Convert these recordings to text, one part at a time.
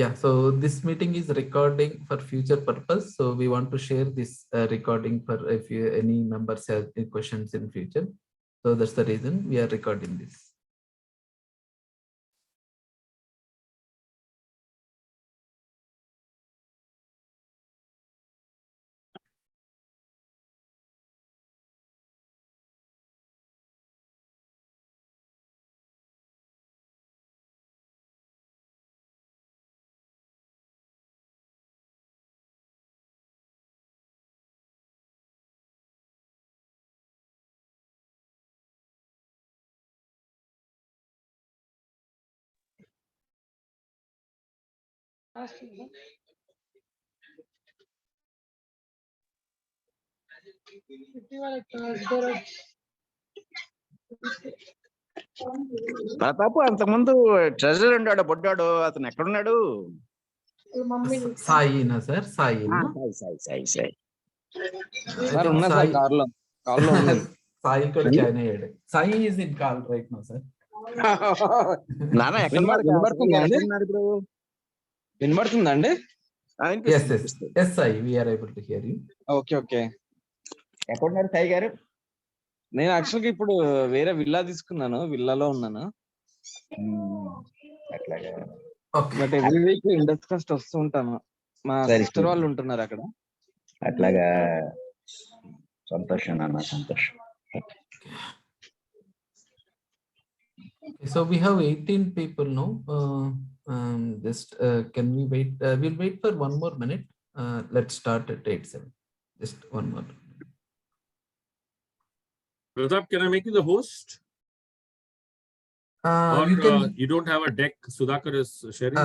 Yeah, so this meeting is recording for future purpose. So we want to share this recording for if any members have any questions in future. So that's the reason we are recording this. Pratap అంతకుముందు treasure ఉన్నాడు బొడ్డాడు, అతను ఎక్కడున్నాడు? Sai, na sir, Sai. Sai sir ఉన్నా sir కార్లో Sai could join it. Sai is in call right now, sir. నాన్న ఎక్కడ వినబడుతుందండి? Yes, Sai, we are able to hear you. Okay. ఎక్కడున్నారు సాయి గారు? నేను యాక్చువల్గా ఇప్పుడు వేరే విల్లా తీసుకున్నాను, విల్లాలో ఉన్నాను. అట్లాగా. But every week Indus crest వస్తూ ఉంటాను, మా సిస్టర్ వాళ్ళు ఉంటున్నారు అక్కడ. అట్లాగా, సంతోషం అన్న, సంతోషం. So we have 18 people now. Just can we wait? We'll wait for one more minute. Let's start at 8:07. Just one more. Pratap, can I make you the host? Or you don't have a deck? Sudhakar is sharing.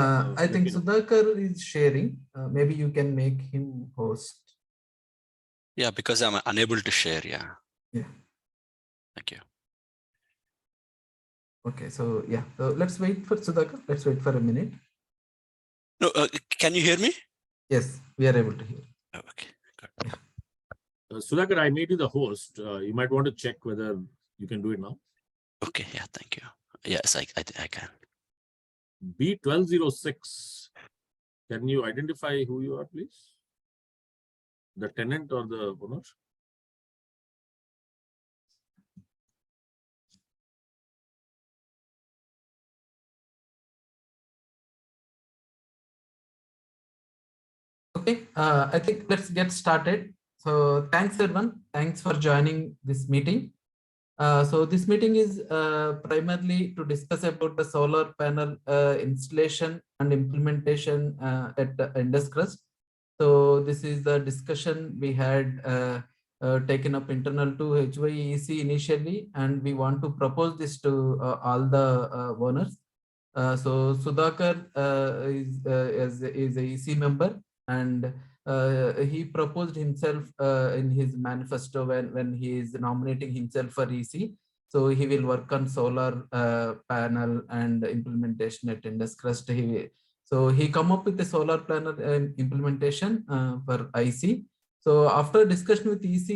I think Sudhakar is sharing. Maybe you can make him host. Yeah, because I'm unable to share. Yeah. Thank you. Okay, so yeah, so let's wait for Sudhakar. Let's wait for a minute. No, can you hear me? Yes, we are able to hear. Okay, good. Yeah. Sudhakar, I made you the host. You might want to check whether you can do it now. Okay, yeah, thank you. Yes, I can. B1206. Can you identify who you are, please? The tenant or the owner? Okay, I think let's get started. So thanks everyone. Thanks for joining this meeting. So this meeting is primarily to discuss about the solar panel installation and implementation at Indus Crest. So this is the discussion we had taken up internal to HYEC initially, and we want to propose this to all the owners. So Sudhakar is a EC member, and he proposed himself in his manifesto when he is nominating himself for EC. So he will work on solar panel and implementation at Indus Crest. So he come up with the solar panel implementation for IC. So after discussion with EC,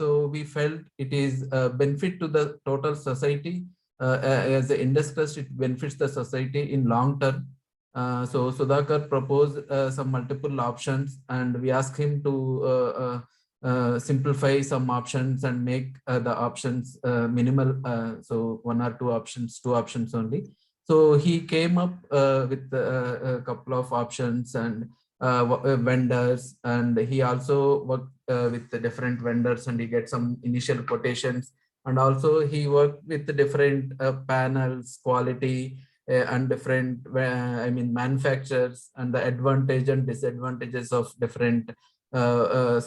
so we felt it is a benefit to the total society. As the Indus Crest, it benefits the society in long term. So Sudhakar proposed some multiple options, and we asked him to simplify some options and make the options minimal. So one or two options only. So he came up with a couple of options and vendors, and he also worked with the different vendors, and he get some initial quotations, and also he worked with the different panels, quality, and different manufacturers, and the advantage and disadvantages of different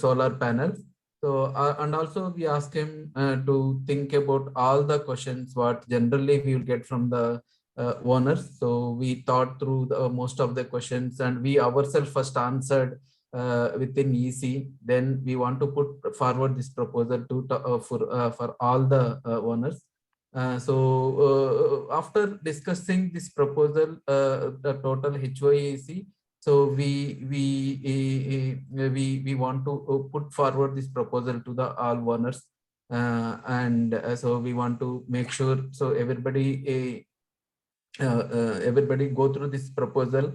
solar panels. So and also we asked him to think about all the questions what generally we will get from the owners. So we thought through most of the questions, and we ourselves first answered within EC. Then we want to put forward this proposal to for all the owners. So after discussing this proposal, the total HYEC, so we want to put forward this proposal to the all owners, and so we want to make sure so everybody go through this proposal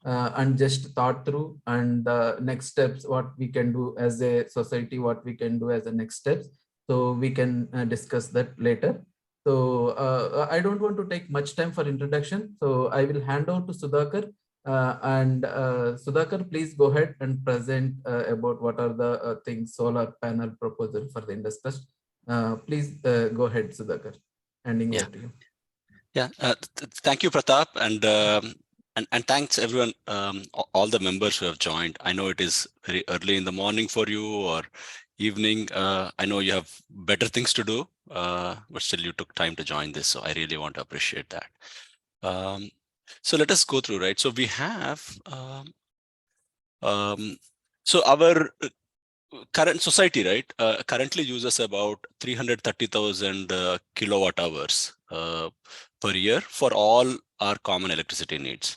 and just thought through and the next steps, what we can do as a society, what we can do as a next steps. So we can discuss that later. So I don't want to take much time for introduction. So I will hand over to Sudhakar. Sudhakar, please go ahead and present about what are the things solar panel proposal for the Indus Crest. Please go ahead, Sudhakar. Handing over to you. Yeah, thank you, Pratap, and thanks everyone, all the members who have joined. I know it is very early in the morning for you or evening. I know you have better things to do, but still you took time to join this, so I really want to appreciate that. So let us go through, right? So we have, so our current society, right, currently uses about 330,000 kilowatt hours per year for all our common electricity needs.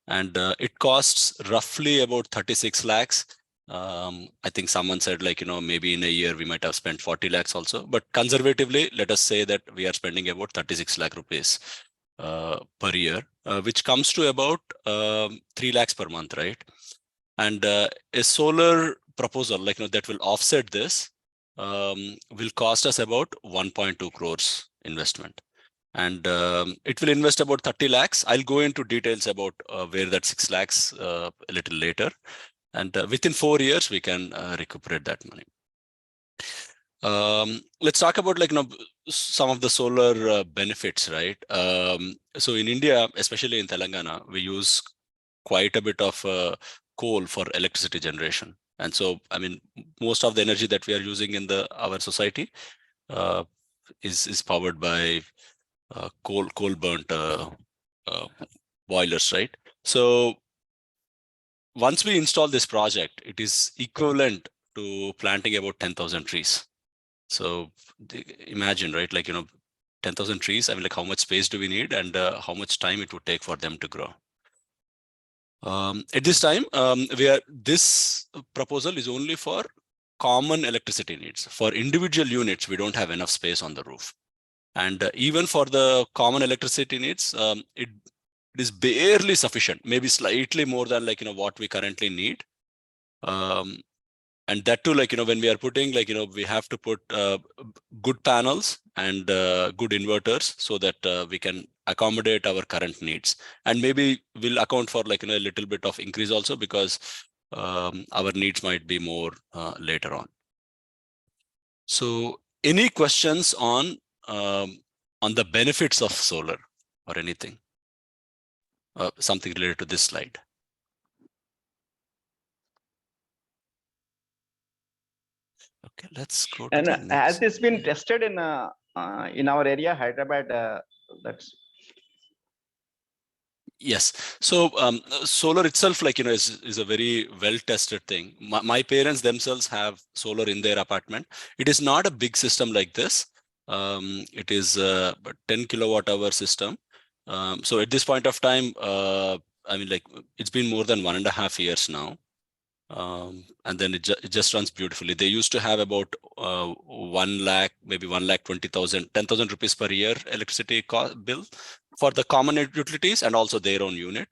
And it costs roughly about 36 lakhs. I think someone said, like, maybe in a year we might have spent 40 lakhs also, but conservatively, let us say that we are spending about 36 lakh rupees per year, which comes to about 3 lakhs per month, right? And a solar proposal, like, that will offset this, will cost us about 1.2 crores investment. And it will invest about 30 lakhs. I'll go into details about where that 6 lakhs a little later. And within 4 years, we can recuperate that money. Let's talk about, like, some of the solar benefits, right? So in India, especially in Telangana, we use quite a bit of coal for electricity generation. And so, I mean, most of the energy that we are using in our society is powered by coal burnt boilers, right? So once we install this project, it is equivalent to planting about 10,000 trees. So imagine, right? Like, 10,000 trees, I mean, like, how much space do we need and how much time it would take for them to grow? At this time, this proposal is only for common electricity needs. For individual units, we don't have enough space on the roof. And even for the common electricity needs, it is barely sufficient, maybe slightly more than, like, what we currently need. And that too, like, when we are putting, like, we have to put good panels and good inverters so that we can accommodate our current needs. And maybe we'll account for, like, a little bit of increase also, because our needs might be more later on. So any questions on the benefits of solar or anything? Something related to this slide? Okay, let's go to And the next. has this been tested in our area, Hyderabad? That's Yes. So solar itself, like, is a very well-tested thing. My parents themselves have solar in their apartment. It is not a big system like this. It is a 10 kilowatt hour system. So at this point of time, I mean, like, it's been more than 1.5 years now. And then it just runs beautifully. They used to have about 1 lakh, maybe 1,20,000, 10,000 rupees per year electricity bill for the common utilities and also their own unit.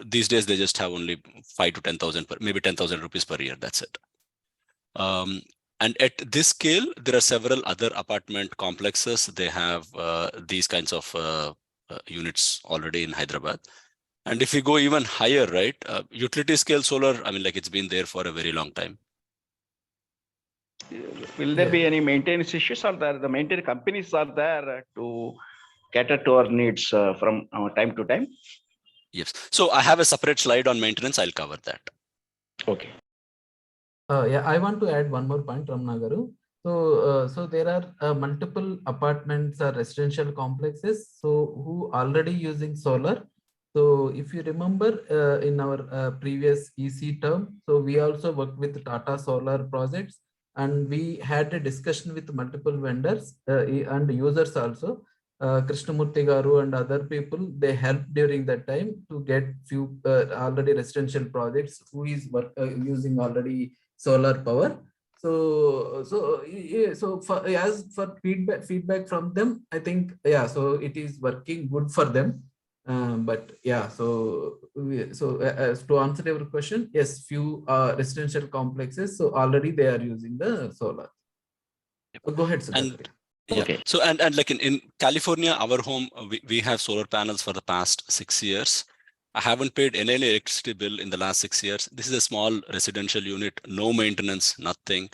These days, they just have only 5 to 10,000, maybe 10,000 rupees per year. That's it. And at this scale, there are several other apartment complexes. They have these kinds of units already in Hyderabad. And if we go even higher, right, utility scale solar, I mean, like, it's been there for a very long time. will there be any maintenance issues, or the maintenance companies are there to cater to our needs from time to time? Yes. So I have a separate slide on maintenance. I'll cover that. Okay. Yeah, I want to add one more point, Ramnagaru. So there are multiple apartments or residential complexes who already using solar. So if you remember in our previous EC term, so we also worked with Tata Solar projects, and we had a discussion with multiple vendors and users also. Krishnamurthy Garu and other people, they helped during that time to get few already residential projects who is using already solar power. So as for feedback from them, I think, yeah, so it is working good for them. But yeah, so as to answer your question, yes, few residential complexes, so already they are using the solar. Go ahead, Siddharth. Yeah. Okay. So and like in California, our home, we have solar panels for the past 6 years. I haven't paid any electricity bill in the last 6 years. This is a small residential unit, no maintenance, nothing.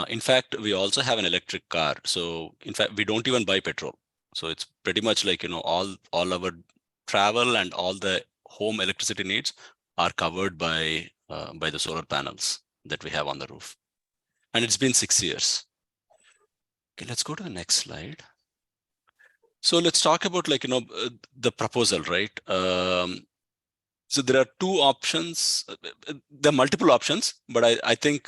In fact, we also have an electric car. So in fact, we don't even buy petrol. So it's pretty much like, all our travel and all the home electricity needs are covered by the solar panels that we have on the roof. And it's been 6 years. Okay, let's go to the next slide. So let's talk about the proposal, right? So there are two options. There are multiple options, but I think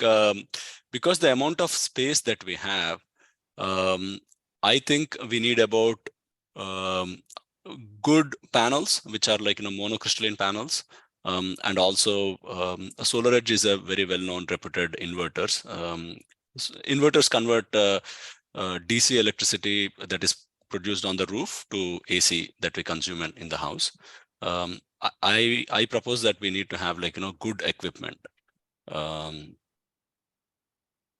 because the amount of space that we have, I think we need about good panels, which are like monocrystalline panels. And also SolarEdge is a very well-known reputed inverters. Inverters convert DC electricity that is produced on the roof to AC that we consume in the house. I propose that we need to have good equipment.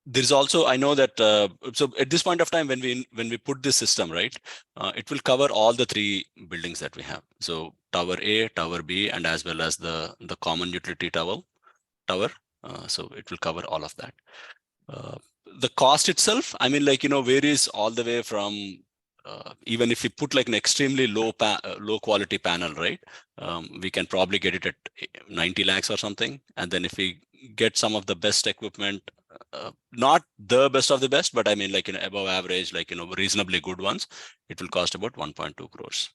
There's also, I know that so at this point of time when we put this system, right, it will cover all the 3 buildings that we have. So tower A, tower B, and as well as the common utility tower. So it will cover all of that. The cost itself, I mean, varies all the way from even if we put like an extremely low quality panel, right? We can probably get it at 90 lakhs or something. And then if we get some of the best equipment, not the best of the best, but I mean above average, reasonably good ones, it will cost about 1.2 crores.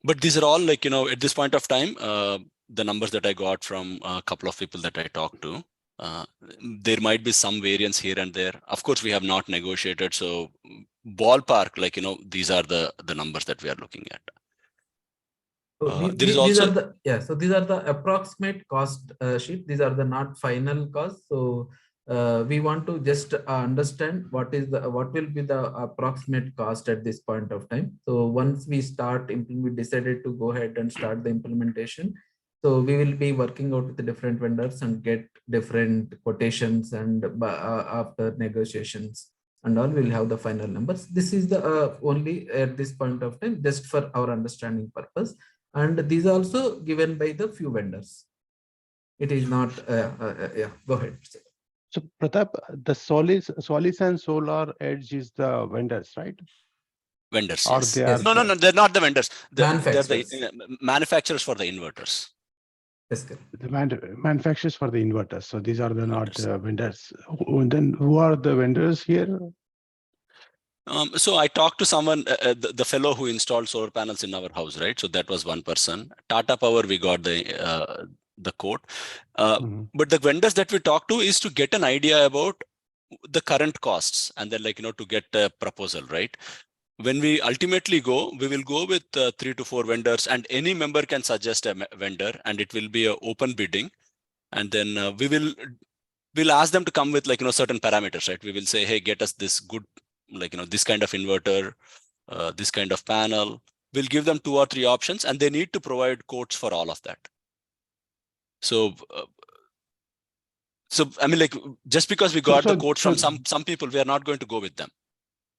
But these are all at this point of time, the numbers that I got from a couple of people that I talked to. There might be some variance here and there. Of course, we have not negotiated. So ballpark, these are the numbers that we are looking at. So these are the approximate cost sheet. These are the not final cost. So we want to just understand what will be the approximate cost at this point of time. So once we decided to go ahead and start the implementation. So we will be working out with the different vendors and get different quotations, and after negotiations and all, we'll have the final numbers. This is the only at this point of time, just for our understanding purpose. And these are also given by the few vendors. It is not, yeah, go ahead. So Pratap, the Solis and SolarEdge is the vendors, right? Vendors, Or yes. they are No, they're not the vendors. They're Manufacturers. the manufacturers for the inverters. Yes, correct. the manufacturers for the inverters. So these are the not Inverters. vendors. Then who are the vendors here? So I talked to someone, the fellow who installed solar panels in our house, right? So that was one person. Tata Power, we got the quote. But the vendors that we talked to is to get an idea about the current costs, and then to get a proposal, right? When we ultimately go, we will go with 3 to 4 vendors, and any member can suggest a vendor, and it will be an open bidding. And then we'll ask them to come with certain parameters, right? We will say, hey, get us this good, this kind of inverter, this kind of panel. We'll give them 2 or 3 options, and they need to provide quotes for all of that. So I mean, just because we got the quotes from some people, we are not going to go with them.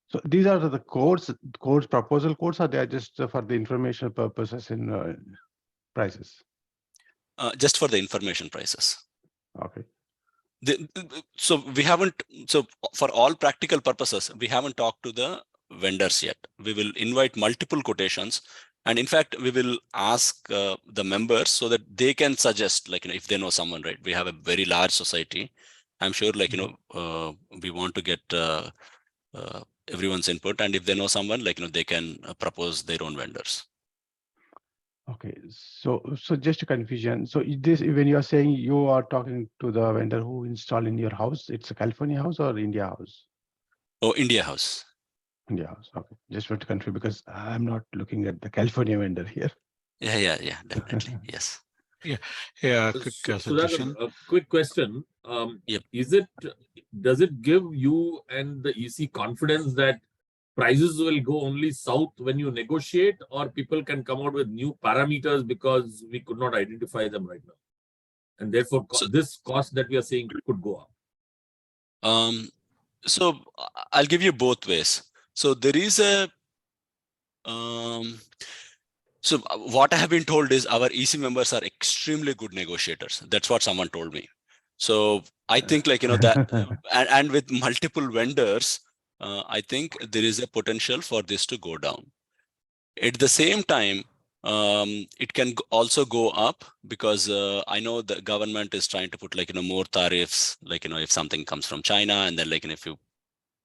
So these are the codes proposal codes, or they are just for the informational purposes in prices? Just for the information prices. Okay. So we haven't, so for all practical purposes, we haven't talked to the vendors yet. We will invite multiple quotations. And in fact, we will ask the members so that they can suggest, if they know someone, right? We have a very large society. I'm sure, we want to get everyone's input. And if they know someone, they can propose their own vendors. Okay, so just a confusion. So this, when you are saying you are talking to the vendor who installed in your house, it's a California house or India house? Oh, India house. India house. Okay, just want to confirm because I'm not looking at the California vendor here. Yeah, definitely. Yes. Yeah. Quick suggestion. A quick question. Yep. Does it give you and the EC confidence that prices will go only south when you negotiate, or people can come out with new parameters because we could not identify them right now? And therefore, this cost that we are saying could go up. So I'll give you both ways. So there is a, so what I have been told is our EC members are extremely good negotiators. That's what someone told me. So I think like, that, and with multiple vendors, I think there is a potential for this to go down. At the same time, it can also go up because I know the government is trying to put like, more tariffs, like, if something comes from China and then like, if you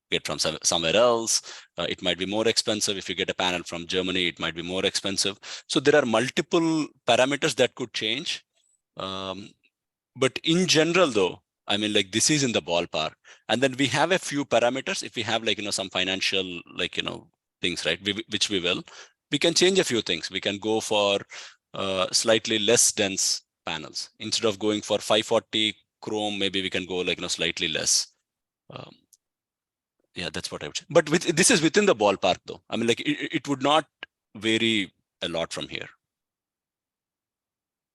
get from somewhere else, it might be more expensive. If you get a panel from Germany, it might be more expensive. So there are multiple parameters that could change. But in general though, I mean, like this is in the ballpark. And then we have a few parameters. If we have like, some financial, like, things, right, which we will, we can change a few things. We can go for slightly less dense panels. Instead of going for 540 chrome, maybe we can go like, slightly less. Yeah, that's what I would say. But this is within the ballpark though. I mean, like it would not vary a lot from here.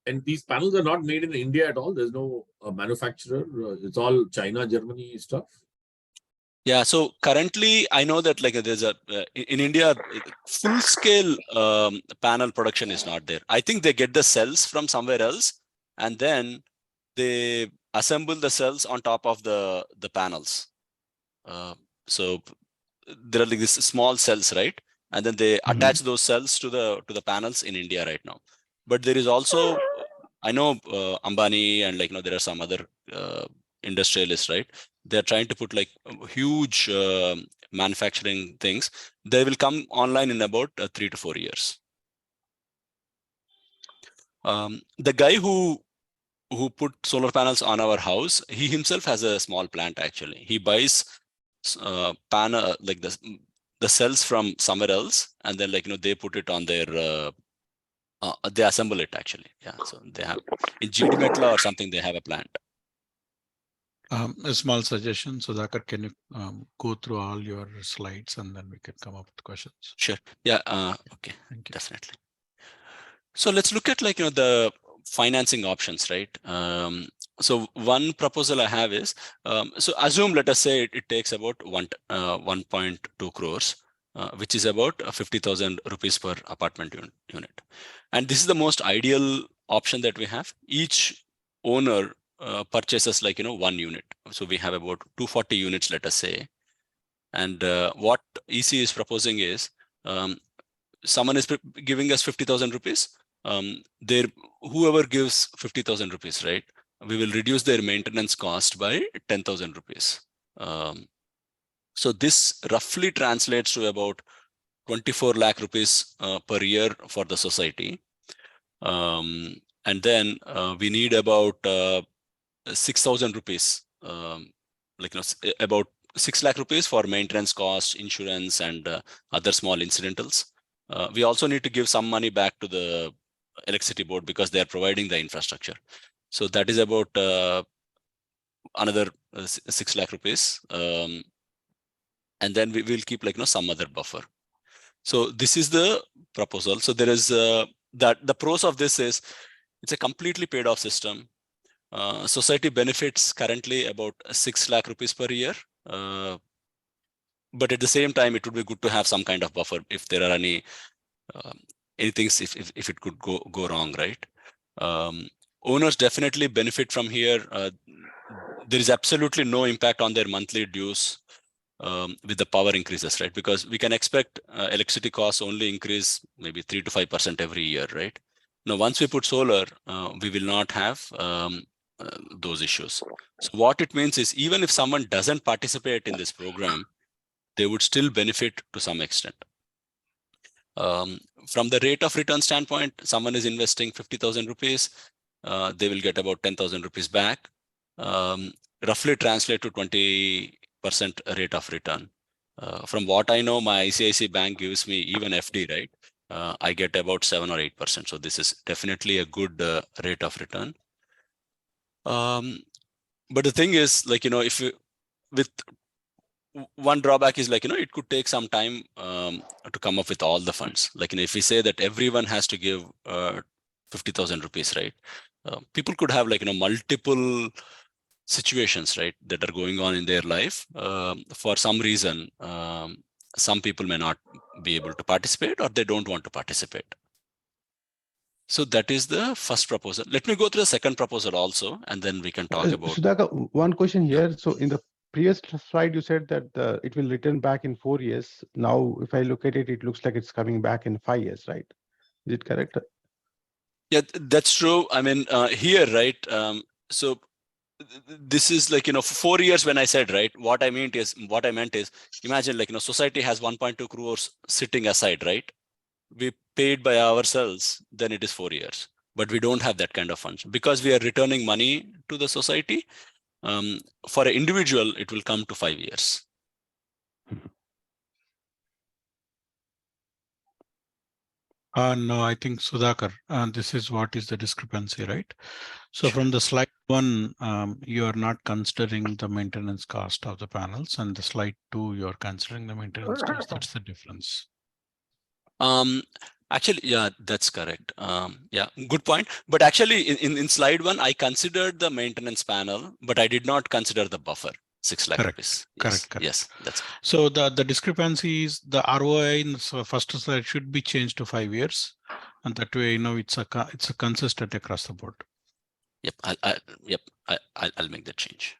And these panels are not made in India at all. There's no manufacturer. It's all China, Germany stuff. Yeah. So currently, I know that like there's a in India, full scale panel production is not there. I think they get the cells from somewhere else, and then they assemble the cells on top of the panels. So there are like these small cells, right? And then they attach those cells to the panels in India right now. But there is also, I know Ambani and like, there are some other industrialists, right? They're trying to put like huge manufacturing things. They will come online in about 3 to 4 years. The guy who put solar panels on our house, he himself has a small plant actually. He buys panel like the cells from somewhere else, and then like they put it on their they assemble it actually. Yeah, so they have in GD Metla or something, they have a plant. A small suggestion, Sudhakar, can you go through all your slides and then we can come up with questions? Sure. Yeah. Okay. Thank you. Definitely. So let's look at like the financing options, right? So one proposal I have is, so assume, let us say it takes about 1.2 crores, which is about 50,000 rupees per apartment unit. And this is the most ideal option that we have. Each owner purchases like, one unit. So we have about 240 units, let us say. And what EC is proposing is, someone is giving us 50,000 rupees. Whoever gives 50,000 rupees, right? We will reduce their maintenance cost by 10,000 rupees. So this roughly translates to about 24 lakh rupees per year for the society. And then we need about 6,000 rupees, like about 6 lakh rupees for maintenance costs, insurance, and other small incidentals. We also need to give some money back to the electricity board because they are providing the infrastructure. So that is about another 6 lakh rupees. And then we will keep like some other buffer. So this is the proposal. So there is that the pros of this is it's a completely paid off system. Society benefits currently about 6 lakh rupees per year. But at the same time, it would be good to have some kind of buffer if there are any anything if it could go wrong, right? Owners definitely benefit from here. There is absolutely no impact on their monthly dues with the power increases, right? Because we can expect electricity costs only increase maybe 3 to 5% every year, right? Now, once we put solar, we will not have those issues. So what it means is even if someone doesn't participate in this program, they would still benefit to some extent. From the rate of return standpoint, someone is investing 50,000 rupees, they will get about 10,000 rupees back, roughly translate to 20% rate of return. From what I know, my ICICI bank gives me even FD, right? I get about 7 or 8%. So this is definitely a good rate of return. But the thing is, like, if you, with one drawback is like, it could take some time to come up with all the funds. Like, if we say that everyone has to give 50,000 rupees, right? People could have like, multiple situations, right, that are going on in their life. For some reason, some people may not be able to participate, or they don't want to participate. So that is the first proposal. Let me go through the second proposal also, and then we can talk about. Sudhakar, one question here. So in the previous slide, you said that it will return back in 4 years. Now, if I look at it, it looks like it's coming back in 5 years, right? Is it correct? Yeah, that's true. I mean, here, right? So this is like, 4 years when I said, right, what I meant is, imagine like, society has 1.2 crores sitting aside, right? We paid by ourselves, then it is 4 years. But we don't have that kind of funds because we are returning money to the society. For an individual, it will come to 5 years. No, I think Sudhakar, this is what is the discrepancy, right? So from the slide 1, you are not considering the maintenance cost of the panels, and the slide 2, you are considering the maintenance cost. That's the difference. Actually, yeah, that's correct. Yeah, good point. But actually, in slide 1, I considered the maintenance panel, but I did not consider the buffer. 6 lakh rupees. Yes. Correct. Yes, that's correct. So the discrepancy is the ROI in the first slide should be changed to 5 years, and that way, it's a consistent across the board. Yep, I'll make that change.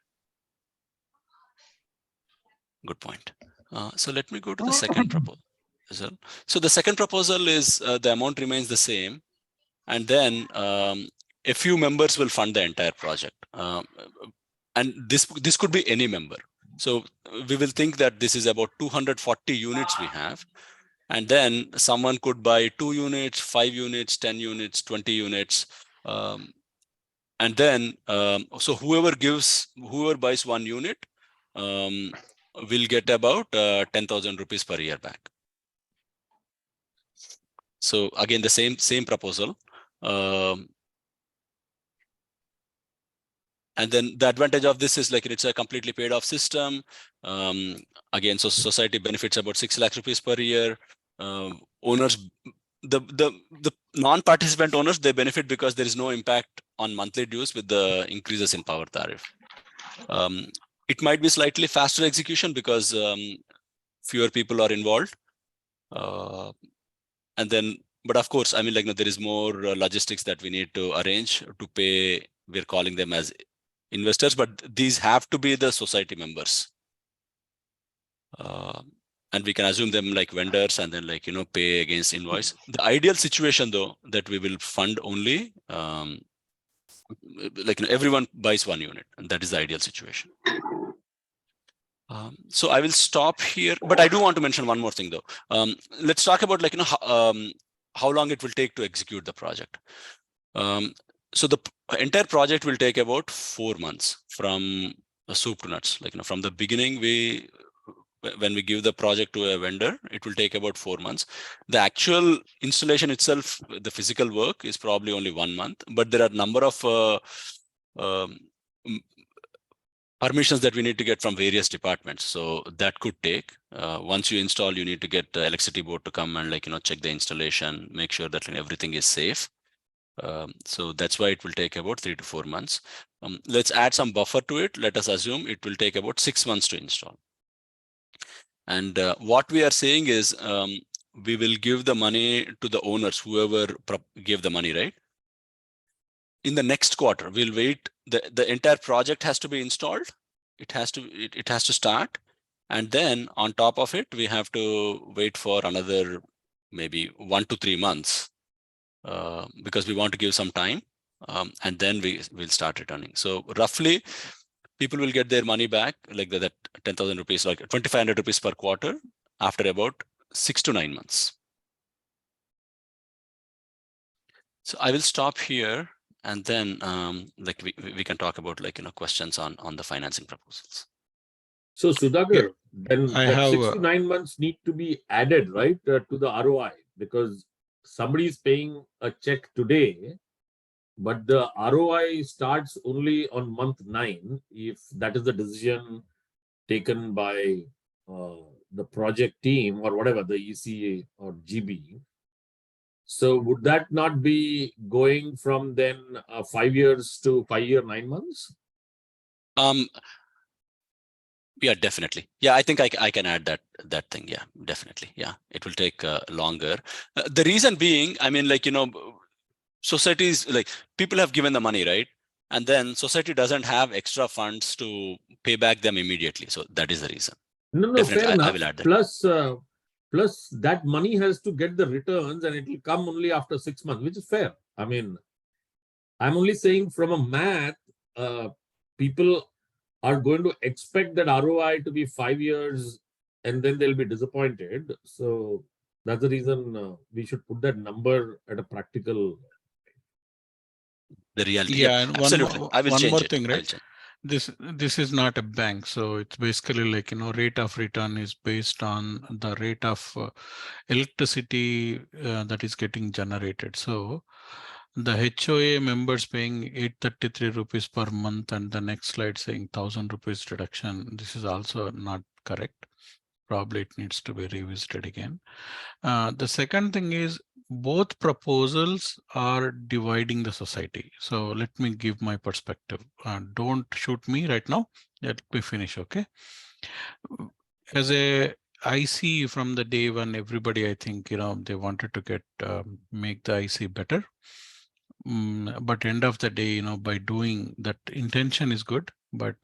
Good point. So let me go to the second proposal. So the second proposal is the amount remains the same, and then a few members will fund the entire project. And this could be any member. So we will think that this is about 240 units we have. And then someone could buy 2 units, 5 units, 10 units, 20 units. And then, so whoever buys 1 unit will get about 10,000 rupees per year back. So again, the same proposal. And then the advantage of this is like it's a completely paid off system. Again, so society benefits about 6 lakh rupees per year. Owners, the non-participant owners, they benefit because there is no impact on monthly dues with the increases in power tariff. It might be slightly faster execution because fewer people are involved. And then, but of course, I mean, like, there is more logistics that we need to arrange to pay. We're calling them as investors, but these have to be the society members. And we can assume them like vendors and then like, pay against invoice. The ideal situation though, that we will fund only, like, everyone buys 1 unit, and that is the ideal situation. So I will stop here, but I do want to mention one more thing though. Let's talk about like, how long it will take to execute the project. So the entire project will take about 4 months from soup to nuts. Like, from the beginning, when we give the project to a vendor, it will take about 4 months. The actual installation itself, the physical work is probably only 1 month, but there are a number of permissions that we need to get from various departments. So that could take, once you install, you need to get the electricity board to come and like, check the installation, make sure that everything is safe. So that's why it will take about 3 to 4 months. Let's add some buffer to it. Let us assume it will take about 6 months to install. And what we are saying is we will give the money to the owners, whoever gave the money, right? In the next quarter, we'll wait. The entire project has to be installed. It has to start. And then on top of it, we have to wait for another maybe 1 to 3 months. Because we want to give some time, and then we'll start returning. So roughly, people will get their money back, like that 10,000 rupees, like 2,500 rupees per quarter, after about 6 to 9 months. So I will stop here, and then like we can talk about like questions on the financing proposals. So Sudhakar, then I that have 6 to 9 months need to be added, right, to the ROI, because somebody is paying a check today, but the ROI starts only on month 9 if that is the decision taken by the project team or whatever, the ECA or GB. So would that not be going from then 5 years to 5 year, 9 months? Yeah, definitely. Yeah, I think I can add that thing. Yeah, definitely. Yeah, it will take longer. The reason being, I mean, like, societies, like, people have given the money, right? And then society doesn't have extra funds to pay back them immediately. So that is the reason. No, Definitely, fair enough. I will add that. Plus that money has to get the returns and it will come only after 6 months, which is fair. I mean, I'm only saying from a math, people are going to expect that ROI to be 5 years and then they'll be disappointed. So that's the reason we should put that number at a practical. The reality. Yeah, and absolutely. I will one change more it. thing, right? This is not a bank, so it's basically like, rate of return is based on the rate of electricity that is getting generated. So the HOA members paying 833 rupees per month, and the next slide saying 1,000 rupees reduction. This is also not correct. Probably it needs to be revisited again. The second thing is, both proposals are dividing the society. So let me give my perspective. Don't shoot me right now. Let me finish, okay? As I see from the day when everybody, I think, they wanted to get make the IC better. But end of the day, by doing that, intention is good, but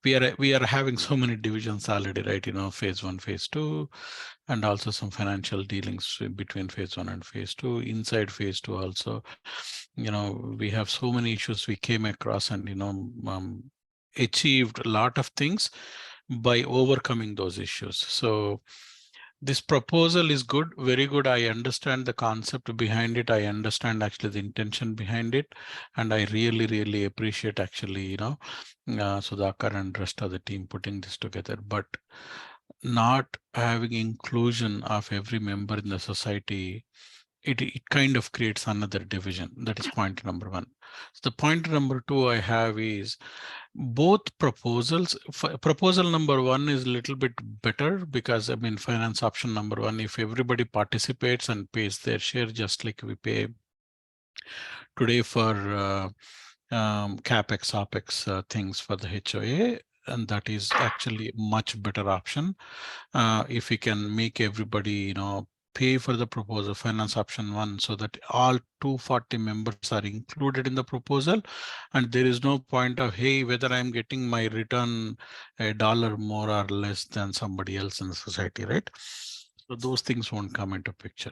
we are having so many divisions already, right? Phase 1, phase 2, and also some financial dealings between phase 1 and phase 2. Inside phase 2 also, we have so many issues we came across, and achieved a lot of things by overcoming those issues. So this proposal is good, very good. I understand the concept behind it. I understand actually the intention behind it. And I really, really appreciate actually, Sudhakar and rest of the team putting this together. But not having inclusion of every member in the society, it kind of creates another division. That is point number 1. So the point number 2 I have is, both proposals, proposal number 1 is a little bit better because, I mean, finance option number 1, if everybody participates and pays their share, just like we pay today for CapEx, OpEx things for the HOA, and that is actually a much better option. If we can make everybody, pay for the proposal, finance option 1, so that all 240 members are included in the proposal, and there is no point of, hey, whether I'm getting my return $1 more or less than somebody else in the society, right? So those things won't come into picture.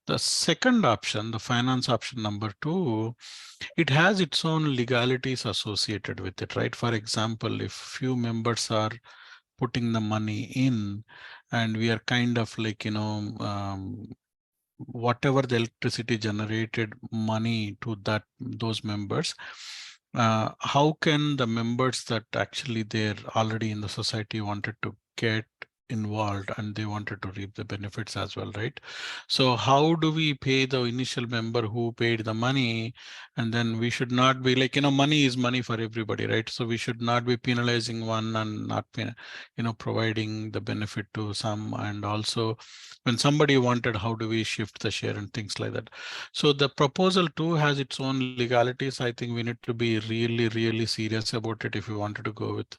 The second option, the finance option number 2, it has its own legalities associated with it, right? For example, if few members are putting the money in, and we are kind of like, whatever the electricity generated money to those members, how can the members that actually they're already in the society wanted to get involved and they wanted to reap the benefits as well, right? So how do we pay the initial member who paid the money? And then we should not be like, money is money for everybody, right? So we should not be penalizing one and not providing the benefit to some. And also when somebody wanted, how do we shift the share and things like that? So the proposal 2 has its own legalities. I think we need to be really, really serious about it if we wanted to go with,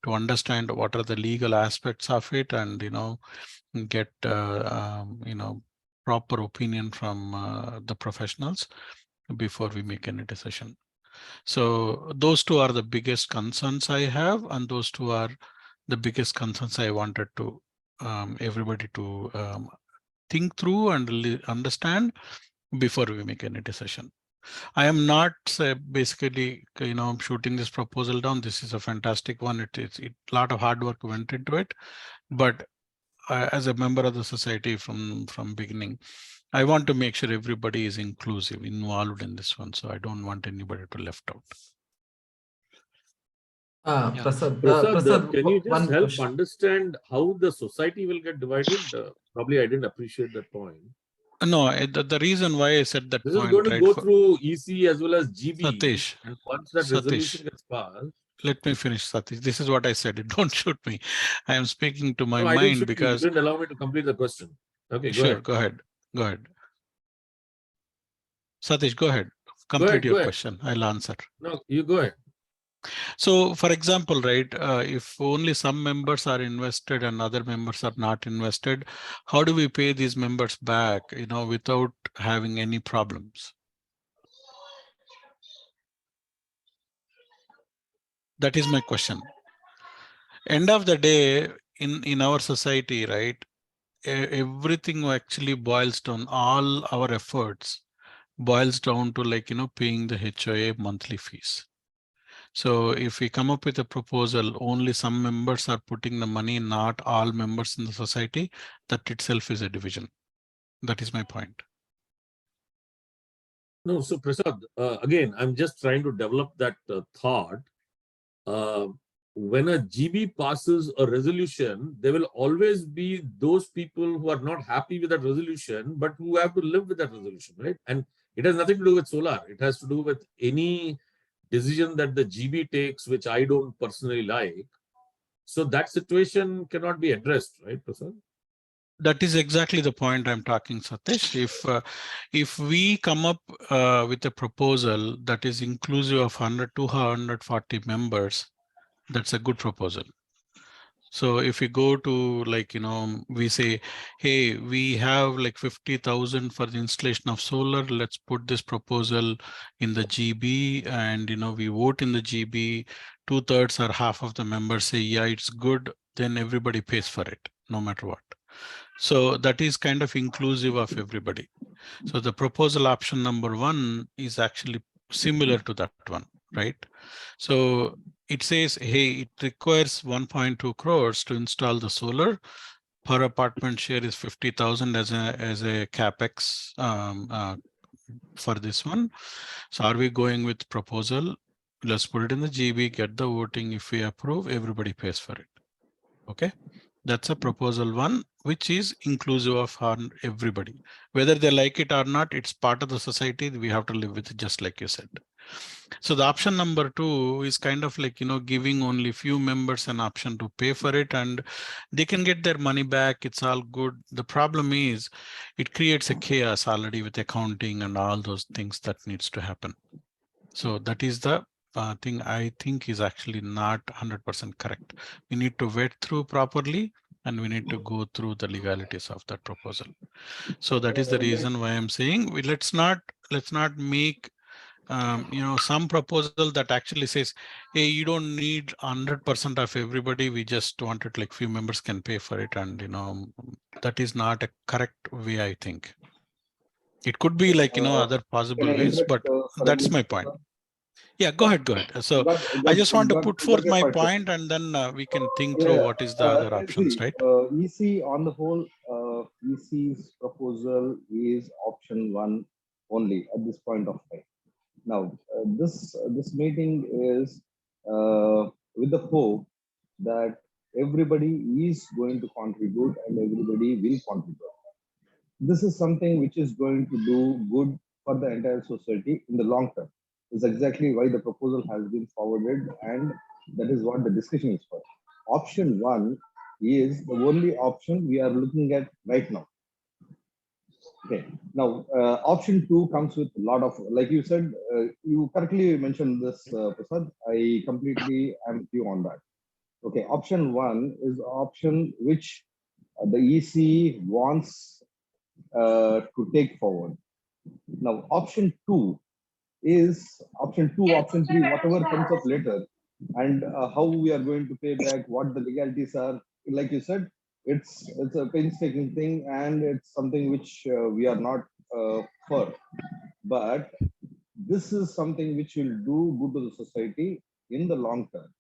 to understand what are the legal aspects of it, and get proper opinion from the professionals before we make any decision. So those 2 are the biggest concerns I have, and those 2 are the biggest concerns I wanted to everybody to think through and understand before we make any decision. I am not basically, shooting this proposal down. This is a fantastic one. It a lot of hard work went into it, but as a member of the society from beginning, I want to make sure everybody is inclusive, involved in this one. So I don't want anybody to left out. Prasad, can you just help question. understand how the society will get divided? Probably I didn't appreciate that point. No, the reason why I said that this point, is going to right, go through EC as well as GB. Satish, And once that resolution gets passed. let me finish, Satish. This is what I said. Don't shoot me. I am speaking to my No, I didn't mind shoot you. You because. didn't allow me to complete the question. Okay, go Sure, ahead. go ahead. Go ahead. Satish, go ahead. Go Complete ahead, your go ahead. question. I'll answer. No, you go ahead. So, for example, right, if only some members are invested and other members are not invested, how do we pay these members back, without having any problems? That is my question. End of the day, in our society, right, everything actually boils down, all our efforts boils down to paying the HOA monthly fees. So if we come up with a proposal, only some members are putting the money, not all members in the society, that itself is a division. That is my point. No, so Prasad, again, I'm just trying to develop that thought. When a GB passes a resolution, there will always be those people who are not happy with that resolution, but who have to live with that resolution, right? And it has nothing to do with solar. It has to do with any decision that the GB takes, which I don't personally like. So that situation cannot be addressed, right, Prasad? That is exactly the point I'm talking, Satish. If we come up with a proposal that is inclusive of 100 to 140 members, that's a good proposal. So if we go to we say, hey, we have like 50,000 for the installation of solar. Let's put this proposal in the GB, and we vote in the GB. 2/3 or half of the members say, yeah, it's good. Then everybody pays for it, no matter what. So that is kind of inclusive of everybody. So the proposal option number 1 is actually similar to that one, right? So it says, hey, it requires 1.2 crores to install the solar. Per apartment share is 50,000 as a capex for this one. So are we going with proposal? Let's put it in the GB, get the voting. If we approve, everybody pays for it. Okay. That's a proposal 1, which is inclusive of everybody. Whether they like it or not, it's part of the society. We have to live with it, just like you said. So the option number 2 is kind of giving only few members an option to pay for it, and they can get their money back. It's all good. The problem is it creates a chaos already with accounting and all those things that needs to happen. So that is the thing I think is actually not 100% correct. We need to vet through properly, and we need to go through the legalities of that proposal. So that is the reason why I'm saying let's not make some proposal that actually says, hey, you don't need 100% of everybody. We just wanted like few members can pay for it, and that is not a correct way. I think it could be like other possible ways, but that's my point. Yeah, go ahead. So I just want to put forth my point, and then we can think through what is the other options, right? EC on the whole, EC's proposal is option 1 only at this point of time. Now, this meeting is with the hope that everybody is going to contribute and everybody will contribute. This is something which is going to do good for the entire society in the long term. Is exactly why the proposal has been forwarded, and that is what the discussion is for. Option 1 is the only option we are looking at right now. Okay. Now, option 2 comes with a lot of, like you said, you correctly mentioned this, Prasad. I completely am with you on that. Okay. Option 1 is the option which the EC wants to take forward. Now, option 2 is option 2, option 3, whatever comes up later, and how we are going to pay back, what the legalities are. Like you said, it's a painstaking thing, and it's something which we are not for. But this is something which will do good to the society in the long term.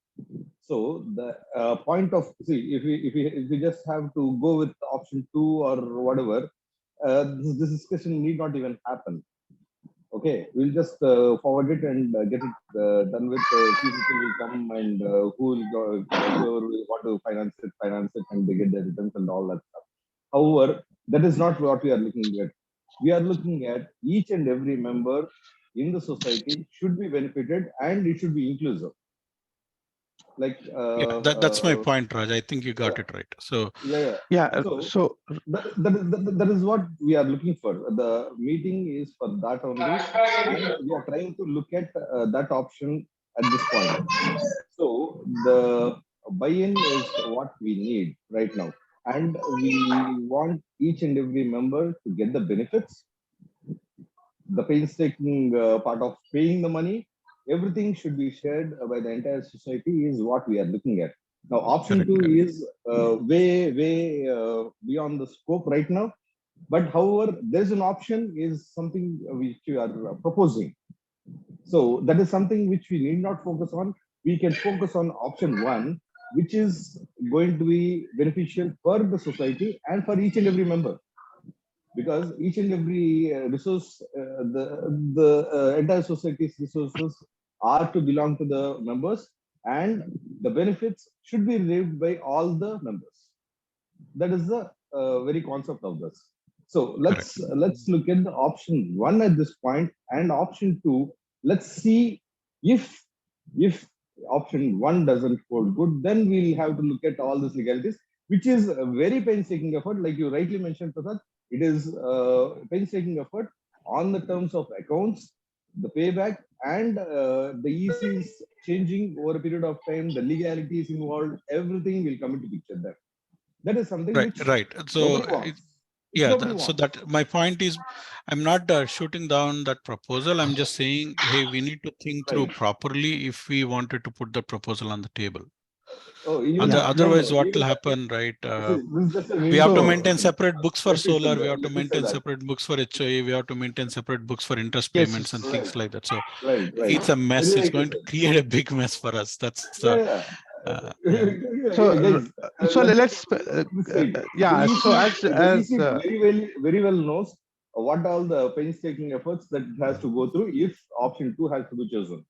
So the point of, see, if we just have to go with option 2 or whatever, this discussion need not even happen. Okay, we'll just forward it and get it done with. Few people will come, and who will go, whoever will want to finance it, and they get their returns and all that stuff. However, that is not what we are looking at. We are looking at each and every member in the society should be benefited, and it should be inclusive. Like that's my point, Raj. I think you got it right. So So that is what we are looking for. The meeting is for that only, and we are trying to look at that option at this point. So the buy-in is what we need right now, and we want each and every member to get the benefits. The painstaking part of paying the money, everything should be shared by the entire society is what we are looking at. Now, option two is way beyond the scope right now. But however, there's an option is something which we are proposing. So that is something which we need not focus on. We can focus on option one, which is going to be beneficial for the society and for each and every member. Because each and every resource, the entire society's resources are to belong to the members, and the benefits should be received by all the members. That is the very concept of this. So let's look at the option one at this point, and option two. Let's see if option one doesn't hold good, then we'll have to look at all these legalities, which is a very painstaking effort, like you rightly mentioned, Prasad. It is a painstaking effort on the terms of accounts, the payback, and the ECs changing over a period of time, the legalities involved, everything will come into picture there. That is something which So nobody so wants. that my point is, I'm not shooting down that proposal. I'm just saying, hey, we need to think through properly if we wanted to put the proposal on the table. Otherwise, what will happen, right? We have to maintain separate books for solar. We have to maintain separate books for HOA. We have to maintain separate books for interest payments and things like that. So it's a mess. It's going to create a big mess for us. That's So let's So as very well knows what all the painstaking efforts that it has to go through if option two has to be chosen.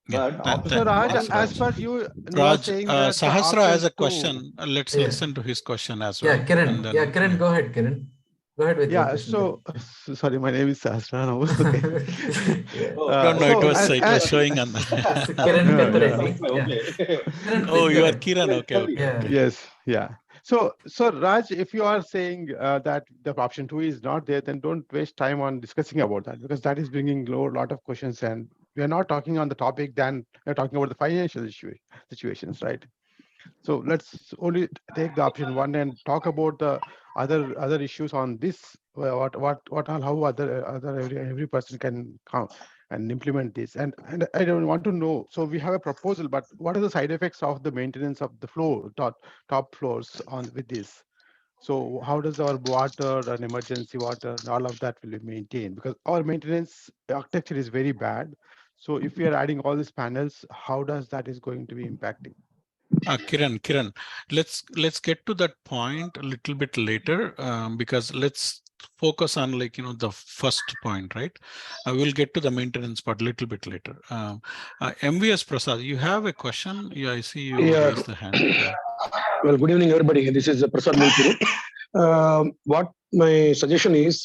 But so Raj, as per you, Raj, saying that Sahasra has a question. Let's listen to his question as well. Yeah, Kiran. Kiran, go ahead, Kiran. Go ahead with your question. So sorry, my name is Sahasra now. Okay. It was showing on that. Oh, you are Kiran. Okay. Yes. Yeah. So Raj, if you are saying that the option two is not there, then don't waste time on discussing about that, because that is bringing a lot of questions, and we are not talking on the topic. Then we're talking about the financial situations, right? So let's only take the option one and talk about the other issues on this. What how every person can come and implement this. And I don't want to know. So we have a proposal, but what are the side effects of the maintenance of the floor top floors on with this? So how does our water and emergency water and all of that will be maintained? Because our maintenance architecture is very bad. So if we are adding all these panels, how does that is going to be impacting? Kiran, let's get to that point a little bit later, because let's focus on the first point, right? We'll get to the maintenance part a little bit later. MVS Prasad, you have a question? Yeah, I see you raised the hand. Yeah. Well, good evening, everybody. This is Prasad Mulpuru. What my suggestion is,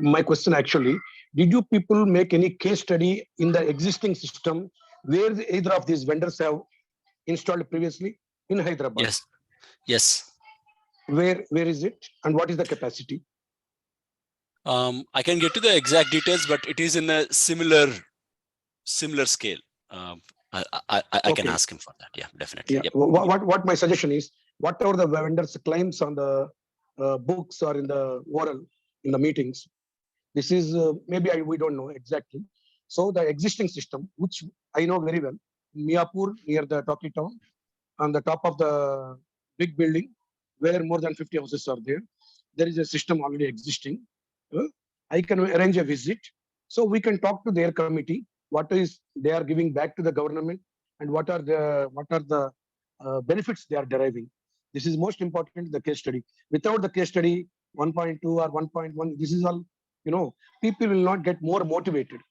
my question actually, did you people make any case study in the existing system where either of these vendors have installed previously in Hyderabad? Yes. Where is it, and what is the capacity? I can get to the exact details, but it is in a similar scale. I can ask him for that. Yeah, definitely. Yeah. Yep. What my suggestion is, whatever the vendors claims on the books or in the oral in the meetings, this is maybe we don't know exactly. So the existing system, which I know very well, Miapur near the Talkie Town, on the top of the big building, where more than 50 houses are there. There is a system already existing. I can arrange a visit, so we can talk to their committee. What is they are giving back to the government, and what are the benefits they are deriving. This is most important. The case study. Without the case study, 1.2 or 1.1, this is all. People will not get more motivated.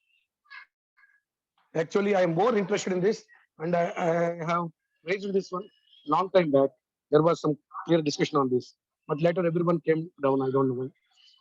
Actually, I am more interested in this, and I have raised this one long time back. There was some clear discussion on this, but later everyone came down. I don't know why.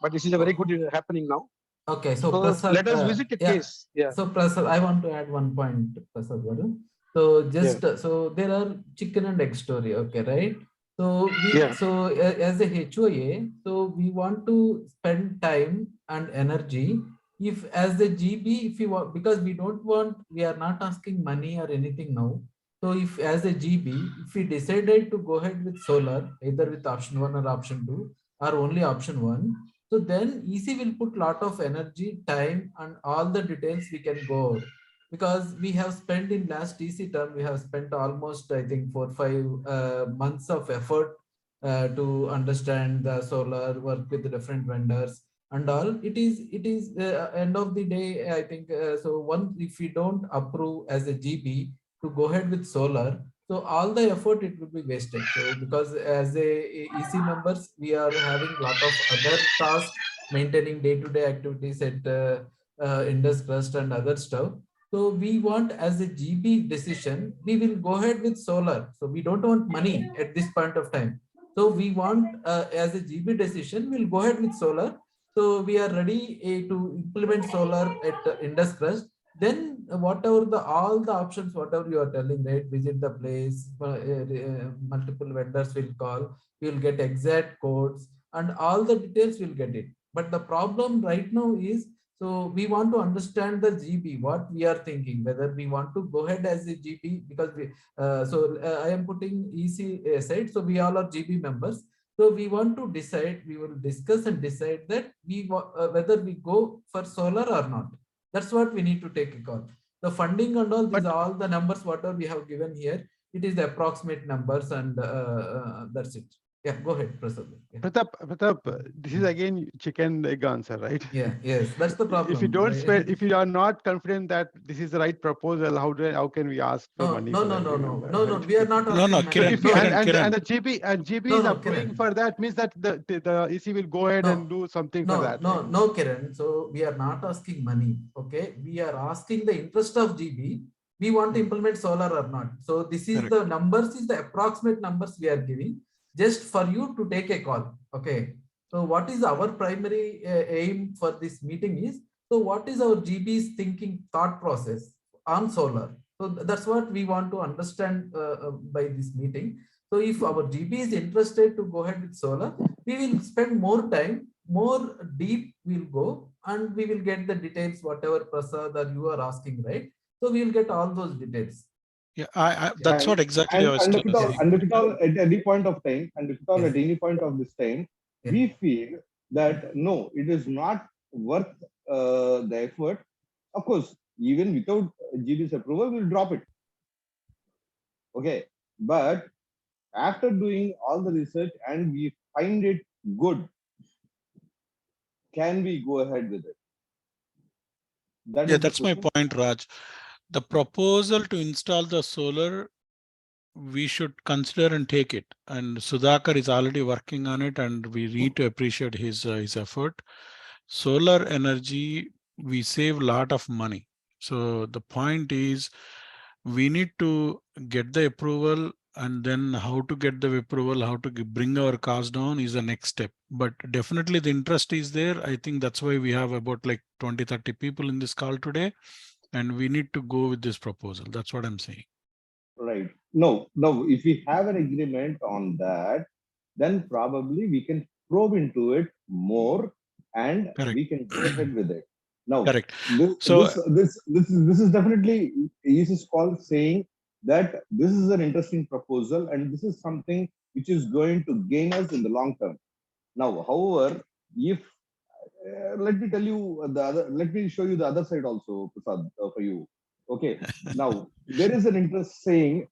But this is a very good happening now. Okay, so Prasad, let us visit a case. Yeah. So Prasad, I want to add one point, Prasad Garu. So just so there are chicken and egg story, okay, right? So as a HOA, so we want to spend time and energy. If as the GB, if you want, because we don't want, we are not asking money or anything now. So if as a GB, if we decided to go ahead with solar, either with option 1 or option 2 or only option 1, so then EC will put lot of energy, time and all the details we can go over. Because we have spent in last EC term, we have spent almost, I think, 4-5 months of effort to understand the solar, work with the different vendors and all. It is end of the day, I think, so once if we don't approve as a GB to go ahead with solar, so all the effort it would be wasted. So because as a EC members, we are having a lot of other tasks, maintaining day-to-day activities at Indus Crest and other stuff. So we want as a GB decision, we will go ahead with solar. So we don't want money at this point of time. So we want as a GB decision, we'll go ahead with solar. So we are ready to implement solar at Indus Crest. Then whatever all the options, whatever you are telling, right? Visit the place, multiple vendors will call, we will get exact codes and all the details will get it. But the problem right now is, so we want to understand the GB, what we are thinking, whether we want to go ahead as a GB, because we, I am putting EC aside, so we all are GB members. So we want to decide, we will discuss and decide that we whether we go for solar or not. That's what we need to take a call. The funding and all, these are all the numbers, whatever we have given here, it is the approximate numbers and that's it. Yeah, go ahead, Prasad. Yeah. Pratap, this is again chicken egg answer, right? Yeah, yes, that's the problem. If you don't spend, if you are not confident that this is the right proposal, how can we ask for money? No, we are not asking money. And the GB is approving for that, means that the EC will go ahead and do something for that. No, Kiran. So we are not asking money. Okay, we are asking the interest of GB. We want to implement solar or not. So this is the numbers, is the approximate numbers we are giving, just for you to take a call. Okay. So what is our primary aim for this meeting is, so what is our GB's thinking thought process on solar? So that's what we want to understand by this meeting. So if our GB is interested to go ahead with solar, we will spend more time, more deep we'll go, and we will get the details, whatever Prasad or you are asking, right? So we will get all those details. Yeah, that's what exactly I was and if it all at any point of time, and if it all at any point of this time, we feel that no, it is not worth the effort. Of course, even without GB's approval, we'll drop it. Okay, but after doing all the research and we find it good, can we go ahead with it? That's my point, Raj. The proposal to install the solar, we should consider and take it. And Sudhakar is already working on it, and we need to appreciate his effort. Solar energy, we save a lot of money. So the point is, we need to get the approval, and then how to get the approval, how to bring our cost down is the next step. But definitely the interest is there. I think that's why we have about like 20-30 people in this call today. And we need to go with this proposal. That's what I'm saying. Right. No, if we have an agreement on that, then probably we can probe into it more and we can go ahead with it. Now, correct. This is definitely EC's call saying that this is an interesting proposal and this is something which is going to gain us in the long term. Now, however, if let me tell you let me show you the other side also, Prasad, for you. Okay. Now, there is an interest saying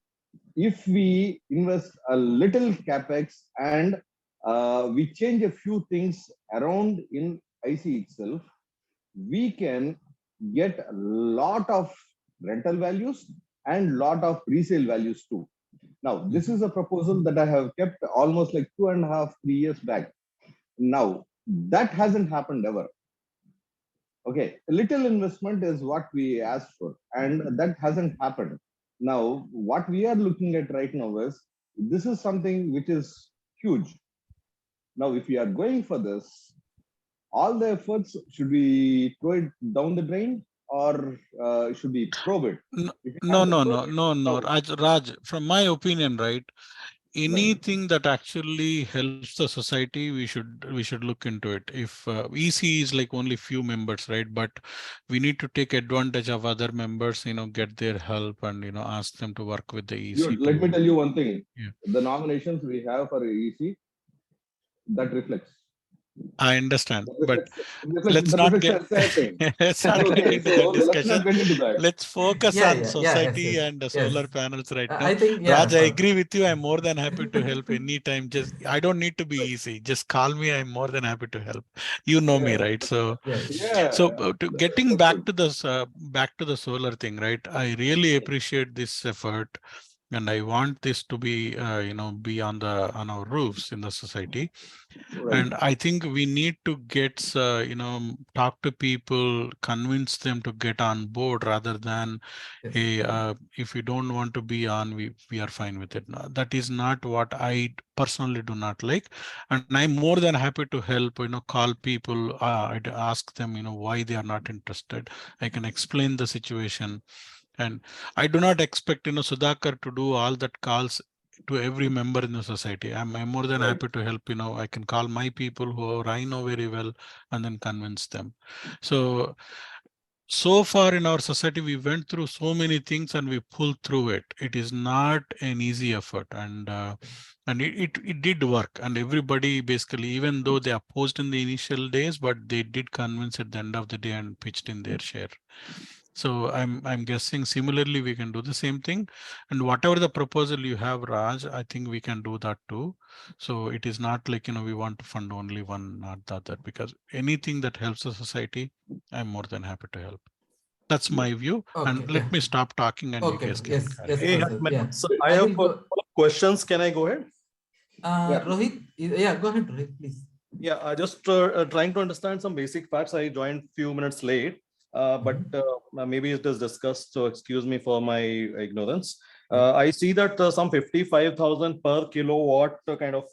if we invest a little capex and we change a few things around in IC itself, we can get a lot of rental values and lot of resale values too. Now, this is a proposal that I have kept almost like 2.5-3 years back. Now, that hasn't happened ever. Okay, little investment is what we asked for, and that hasn't happened. Now, what we are looking at right now is, this is something which is huge. Now, if we are going for this, all the efforts, should we throw it down the drain or should we probe it? No. Raj, from my opinion, right? Anything that actually helps the society, we should look into it. If EC is like only few members, right? But we need to take advantage of other members, get their help and ask them to work with the EC. Let me tell you one thing. Yeah. The nominations we have for EC, that reflects. I understand, but let's not get into that discussion. Let's focus on society and the solar panels right now. Raj, I agree with you. I'm more than happy to help anytime. I don't need to be easy. Just call me. I'm more than happy to help. You know me, right? So, getting back to the solar thing, right? I really appreciate this effort. And I want this to be, be on our roofs in the society. Right. And I think we need to get, talk to people, convince them to get on board rather than, hey, if you don't want to be on, we are fine with it. No, that is not what I personally do not like. And I'm more than happy to help, call people, I'd ask them, why they are not interested. I can explain the situation. And I do not expect, Sudhakar to do all that calls to every member in the society. I'm more than happy to help. I can call my people who I know very well and then convince them. So far in our society, we went through so many things and we pulled through it. It is not an easy effort, and it did work. And everybody basically, even though they opposed in the initial days, but they did convince at the end of the day and pitched in their share. So I'm guessing similarly we can do the same thing, and whatever the proposal you have, Raj, I think we can do that too. So it is not like we want to fund only one, not the other, because anything that helps the society, I'm more than happy to help. That's my view. Okay, and let me stop talking and you guys can. So I have a couple of questions. Can I go ahead? Rohit, go ahead, Rohit, please. Yeah, just trying to understand some basic facts. I joined few minutes late. But maybe it is discussed, so excuse me for my ignorance. I see that some 55,000 per kilowatt kind of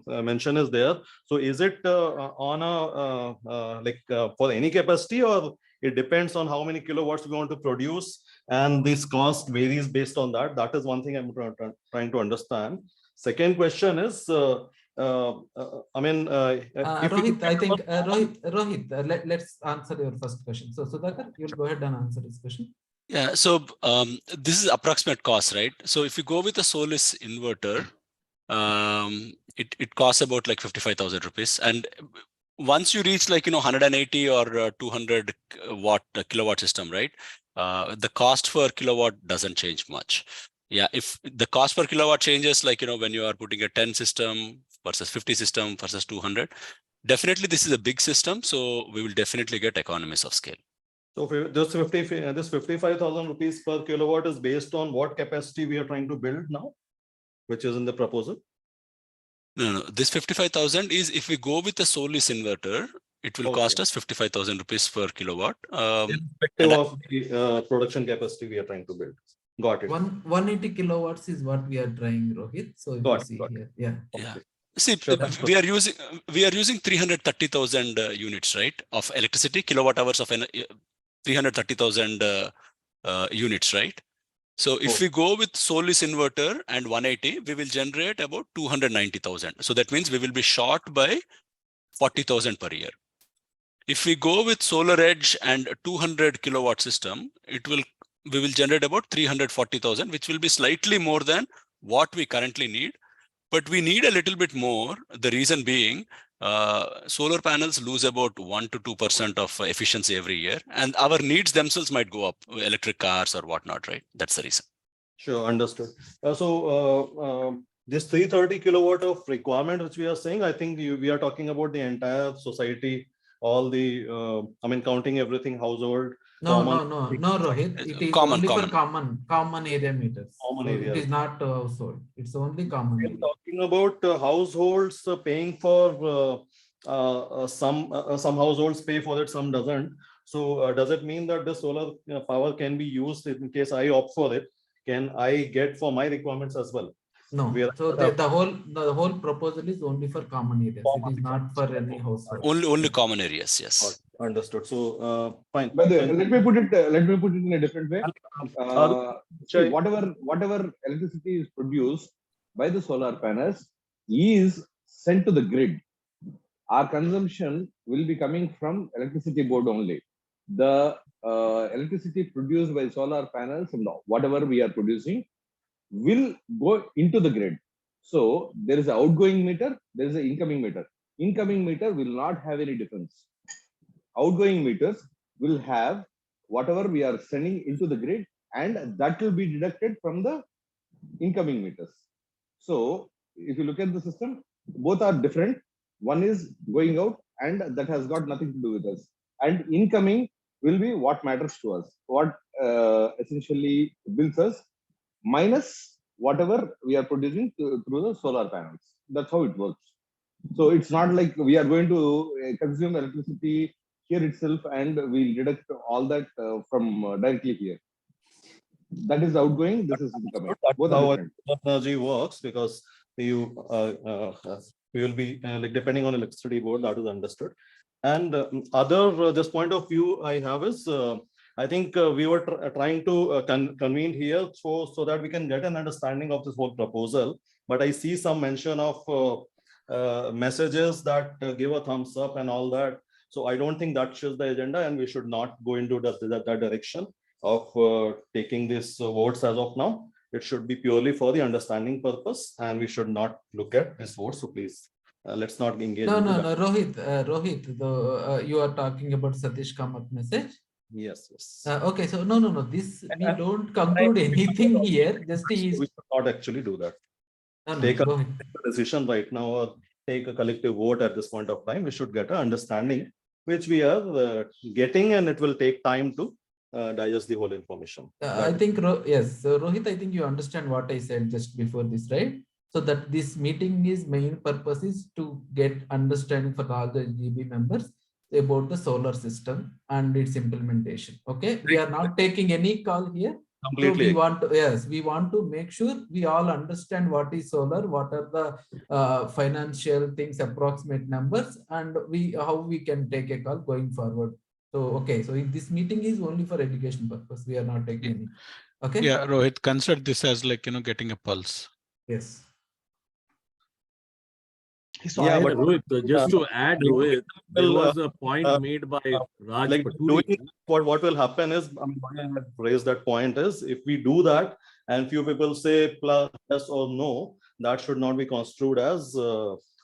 mention is there. So is it on a for any capacity, or it depends on how many kilowatts we want to produce, and this cost varies based on that? That is one thing I'm trying to understand. Second question is, Rohit, I think Rohit, let's answer your first question. So Sudhakar, you'll go ahead and answer this question. Yeah, so this is approximate cost, right? So if you go with a Solis inverter, it costs about like 55,000 rupees. And once you reach 180 or 200 kilowatt system, right? The cost per kilowatt doesn't change much. Yeah, if the cost per kilowatt changes, when you are putting a 10 system versus 50 system versus 200, definitely this is a big system. So we will definitely get economies of scale. So this 55,000 rupees per kilowatt is based on what capacity we are trying to build now, which is in the proposal? No. This 55,000 is if we go with a Solis inverter, it will cost us 55,000 rupees per kilowatt. Irrespective of the production capacity we are trying to build. Got it. 180 kilowatts is what we are trying, Rohit. So you see here, yeah. See, we are using 330,000 units, right, of electricity, kilowatt hours of 330,000 units, right? So if we go with Solis inverter and 180, we will generate about 290,000. So that means we will be short by 40,000 per year. If we go with Solar Edge and 200 kilowatt system, we will generate about 340,000, which will be slightly more than what we currently need. But we need a little bit more. The reason being, solar panels lose about 1 to 2% of efficiency every year, and our needs themselves might go up, electric cars or whatnot, right? That's the reason. Sure, understood. This 330 kilowatt of requirement, which we are saying, I think we are talking about the entire society, all the, counting everything, household. No, Rohit. It is only for common area meters. Common area. It is not household. It's only common. We are talking about households paying for some households pay for it, some doesn't. So does it mean that the solar power can be used in case I opt for it? Can I get for my requirements as well? No. So the whole proposal is only for common areas. It is not for any household. Only common areas. Yes. Understood. So, fine. By the way, let me put it in a different way. See, whatever electricity is produced by the solar panels is sent to the grid. Our consumption will be coming from electricity board only. The electricity produced by solar panels and whatever we are producing will go into the grid. So there is an outgoing meter, there is an incoming meter. Incoming meter will not have any difference. Outgoing meters will have whatever we are sending into the grid, and that will be deducted from the incoming meters. So if you look at the system, both are different. One is going out and that has got nothing to do with us. And incoming will be what matters to us, what essentially bills us, minus whatever we are producing through the solar panels. That's how it works. So it's not like we are going to consume electricity here itself and we'll deduct all that from directly here. That is outgoing, this is incoming. Both are different. Energy works, because you will be like depending on electricity board, that is understood. And this point of view I have is I think we were trying to convene here so that we can get an understanding of this whole proposal. But I see some mention of messages that give a thumbs up and all that. So I don't think that shows the agenda, and we should not go into that direction of taking these votes as of now. It should be purely for the understanding purpose, and we should not look at this vote. So please, let's not engage. No, Rohit, you are talking about Satish Kamath message. Yes. Okay, so no. This we don't conclude anything here. Just we should not actually do that. Take a decision right now, or take a collective vote at this point of time. We should get an understanding, which we are getting, and it will take time to digest the whole information. I think yes, so Rohit, I think you understand what I said just before this, right? So that this meeting is main purpose is to get understanding for all the GB members about the solar system and its implementation. Okay, we are not taking any call here. Completely. So we want to make sure we all understand what is solar, what are the financial things, approximate numbers, and how we can take a call going forward. So okay, so if this meeting is only for education purpose, we are not taking any. Okay. Yeah, Rohit, consider this as like getting a pulse. Yes. Yeah, but Rohit, just to add, Rohit, there was a point made by Raj like Paturi. What will happen is, why I had raised that point is, if we do that and few people say plus yes or no, that should not be construed as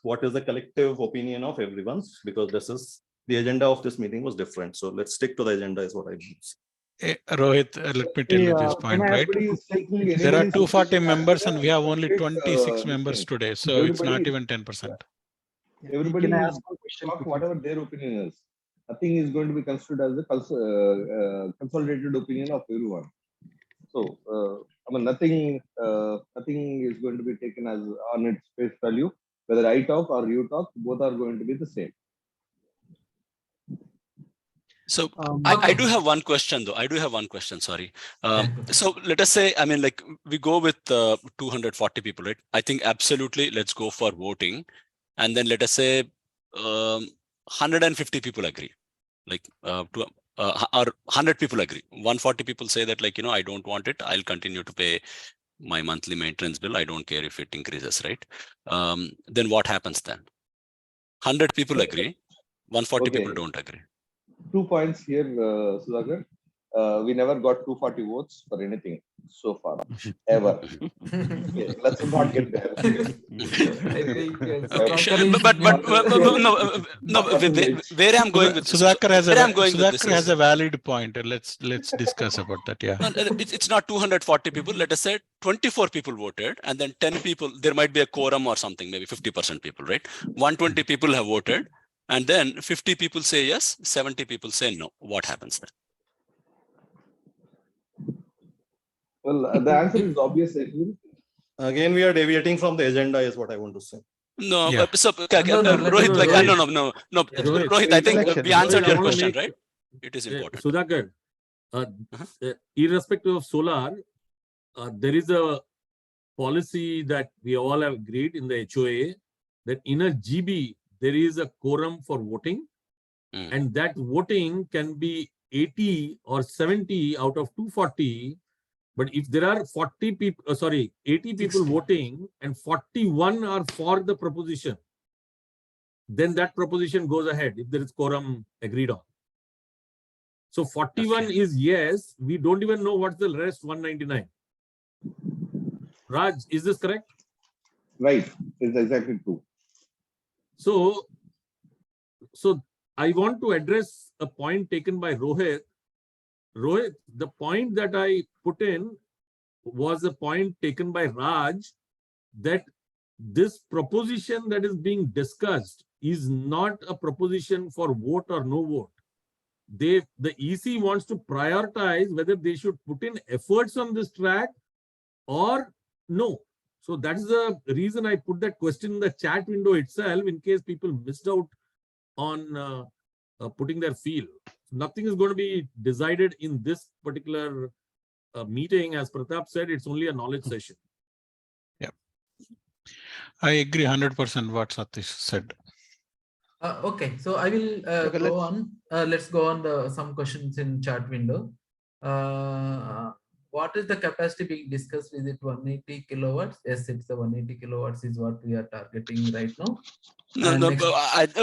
what is the collective opinion of everyone's, because this is the agenda of this meeting was different. So let's stick to the agenda is what I mean. Rohit, let me tell you this point, right? There are 240 members and we have only 26 members today. So it's not even 10%. Everybody talk whatever their opinion is. Nothing is going to be considered as the consolidated opinion of everyone. So, I mean, nothing is going to be taken as on its face value. Whether I talk or you talk, both are going to be the same. So I do have one question though. I do have one question. Sorry. So let us say, I mean, like we go with 240 people, right? I think absolutely let's go for voting. And then let us say 150 people agree, like or 100 people agree. 140 people say that, like, I don't want it. I'll continue to pay my monthly maintenance bill. I don't care if it increases, right? Then what happens then? 100 people agree. 140 people don't agree. 2 points here, Sudhakar. We never got 240 votes for anything so far, ever. Okay, let's not get there. Where I'm going with Sudhakar has a valid point. Let's discuss about that. Yeah. No, it's not 240 people. Let us say 24 people voted, and then 10 people. There might be a quorum or something. Maybe 50% people, right? 120 people have voted, and then 50 people say yes, 70 people say no. What happens then? Well, the answer is obvious. Again, we are deviating from the agenda, is what I want to say. No, Rohit, Rohit, I think we answered your question, right? It is important. Sudhakar, irrespective of solar, there is a policy that we all have agreed in the HOA that in a GB, there is a quorum for voting And that voting can be 80 or 70 out of 240. But if there are 40 people, 80 people 60. voting and 41 are for the proposition, then that proposition goes ahead if there is quorum agreed on. So 41 is yes. We don't even know what's the rest 199. Raj, is this correct? Right. It's exactly true. So I want to address a point taken by Rohit. Rohit, the point that I put in was a point taken by Raj that this proposition that is being discussed is not a proposition for vote or no vote. The EC wants to prioritize whether they should put in efforts on this track or no. So that is the reason I put that question in the chat window itself, in case people missed out on putting their feel. Nothing is going to be decided in this particular meeting. As Pratap said, it's only a knowledge session. Yeah, I agree 100% what Satish said. Okay, so I will go on. Let's go on some questions in chat window. What is the capacity being discussed? Is it 180 kilowatts? Yes, it's the 180 kilowatts is what we are targeting right now.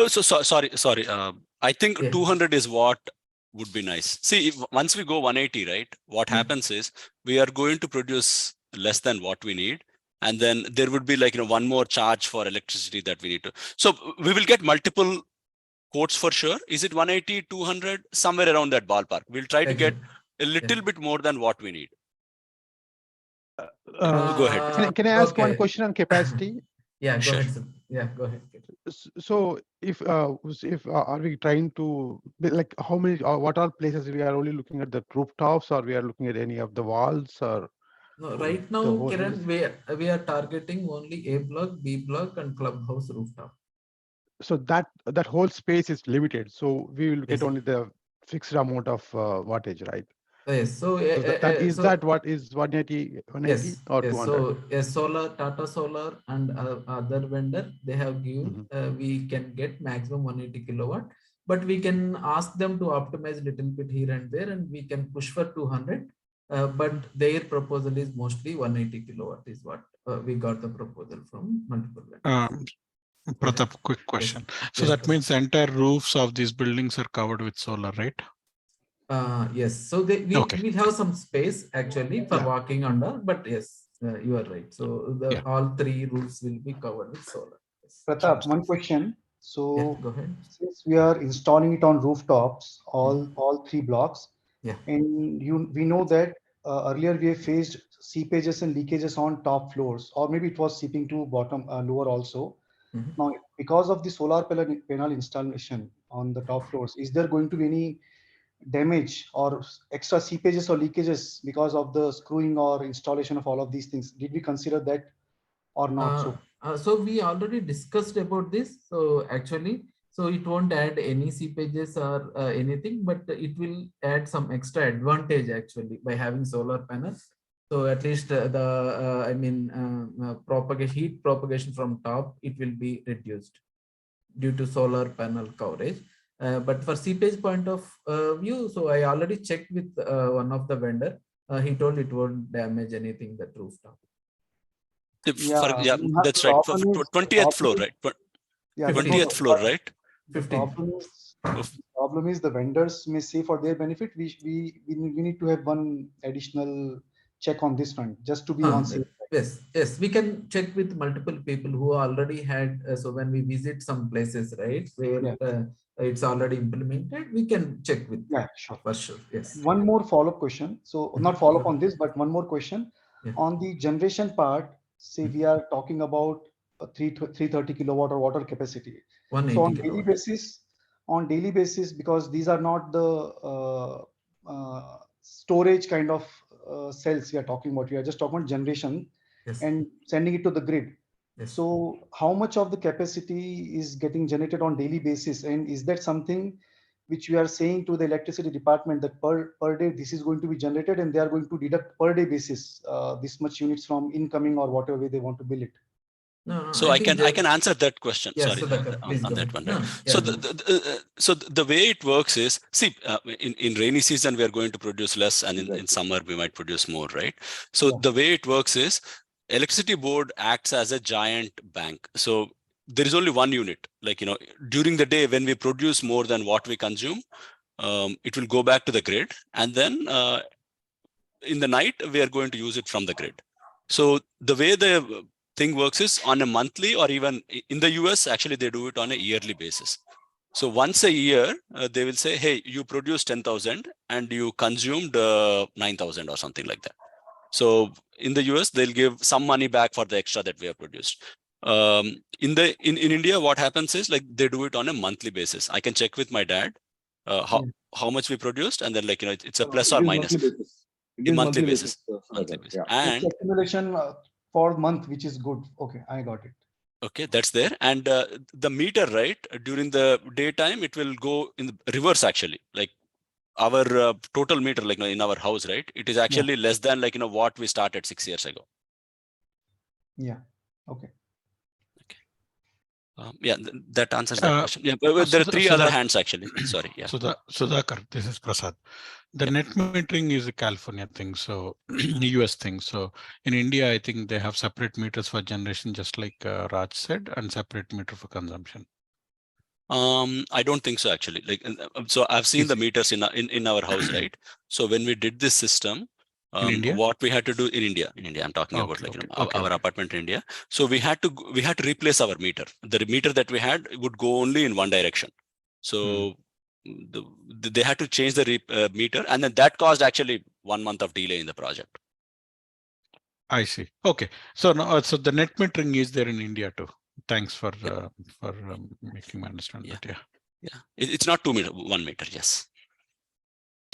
Sorry. I think 200 is what would be nice. See, once we go 180, right, what happens is we are going to produce less than what we need. And then there would be like, one more charge for electricity that we need to. So we will get multiple quotes for sure. Is it 180, 200, somewhere around that ballpark? We'll try to get a little bit more than what we need. Go ahead. Can I ask one question on capacity? Yeah, go ahead. Sir. Yeah, go ahead. So if are we trying to, like, how many or what all places we are only looking at the rooftops, or we are looking at any of the walls, or? No, right now, Kiran, we are targeting only A block, B block, and clubhouse rooftop. So that whole space is limited. So we will get only the fixed amount of wattage, right? Yes. So that what is 180 yes, or yes. 200? So yes, Tata Solar and other vendor, they have given we can get maximum 180 kilowatt, but we can ask them to optimize a little bit here and there, and we can push for 200. But their proposal is mostly 180 kilowatt is what we got the proposal from multiple vendors. Pratap, quick question. So that means the entire roofs of these buildings are covered with solar, right? Yes. So we will have some space actually for walking under, but yes, you are right. So all three roofs will be covered with solar. Yes. Pratap, one question. So go ahead. Since we are installing it on rooftops, all three blocks, and we know that earlier we have faced seepages and leakages on top floors, or maybe it was seeping to bottom lower also. Now, because of the solar panel installation on the top floors, is there going to be any damage or extra seepages or leakages because of the screwing or installation of all of these things? Did we consider that or not? So we already discussed about this. So actually, so it won't add any seepages or anything, but it will add some extra advantage actually by having solar panels. So at least heat propagation from top, it will be reduced due to solar panel coverage. But for seepage point of view, so I already checked with one of the vendor. He told it won't damage anything that rooftop. That's right. For 20th floor, right? 20th floor, right? The problem is the vendors may say for their benefit, we need to have one additional check on this front just to be on safe. Yes, we can check with multiple people who already had. So when we visit some places, right, where it's already implemented, we can check with. Sure. For sure. Yes. One more follow-up question. So not follow-up on this, but one more question on the generation part. Say we are talking about a 330 kilowatt or water capacity. So on daily basis, because these are not the storage kind of cells we are talking about. We are just talking about generation and sending it to the grid. So how much of the capacity is getting generated on daily basis, and is that something which we are saying to the electricity department that per day this is going to be generated, and they are going to deduct per day basis this much units from incoming or whatever way they want to bill it? So I can answer that question. Yeah, Sorry, Sudhakar, on that ahead. one. No, Right? yeah, So the way it works is, see, in rainy season we are going to produce less, and in summer we might produce more, right? So the way it works is, electricity board acts as a giant bank. So there is only one unit. Like, during the day when we produce more than what we consume, it will go back to the grid, and then in the night we are going to use it from the grid. So the way the thing works is on a monthly, or even in the US, actually they do it on a yearly basis. So once a year, they will say, hey, you produced 10,000 and you consumed 9,000 or something like that. So in the US, they'll give some money back for the extra that we have produced. In India, what happens is, like, they do it on a monthly basis. I can check with my dad how much we produced, and then, like, it's a plus or minus. Monthly basis. Monthly basis. And it's accumulation for month, which is good. Okay, I got it. Okay, that's there. And the meter, right, during the daytime, it will go in the reverse, actually. Like, our total meter, like, in our house, right, it is actually less than, like, what we started 6 years ago. Yeah. Okay. Yeah, that answers that question. Yeah, but there are three other hands, actually. Sorry. Yeah. Sudhakar, this is Prasad. The net metering is a California thing, so US thing. So in India, I think they have separate meters for generation, just like Raj said, and separate meter for consumption. I don't think so, actually. Like, so I've seen the meters in our house, right? So when we did this system, in India? What we had to do in India, I'm talking about, like, our apartment in India. So we had to replace our meter. The meter that we had would go only in one direction. So they had to change the meter, and then that caused actually 1 month of delay in the project. I see. Okay. So now, so the net metering is there in India too. Thanks for making me understand that. Yeah. It's not 2 meter, 1 meter. Yes.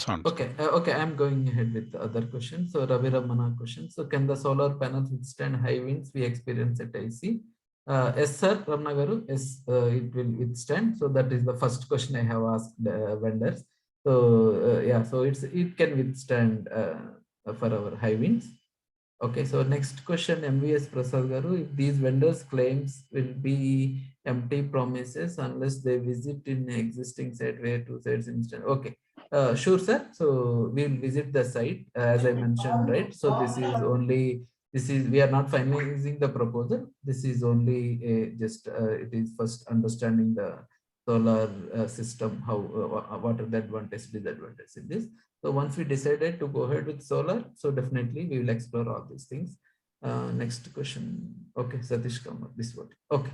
Okay. Okay. I'm going ahead with the other question. So Ravi Ramana question. So can the solar panels withstand high winds we experience at IC? Yes, sir, Ramana Garu. Yes, it will withstand. So that is the first question I have asked vendors. So yeah, so it can withstand for our high winds. Okay, so next question, MVS Prasad Garu. If these vendors' claims will be empty promises unless they visit in existing site where two sites instant. Okay, sure, sir. So we will visit the site as I mentioned, right? So we are not finalizing the proposal. This is only it is first understanding the solar system, how what are the advantages, disadvantages in this. So once we decided to go ahead with solar, so definitely we will explore all these things. Next question. Okay, Satish Kumar, this one. Okay.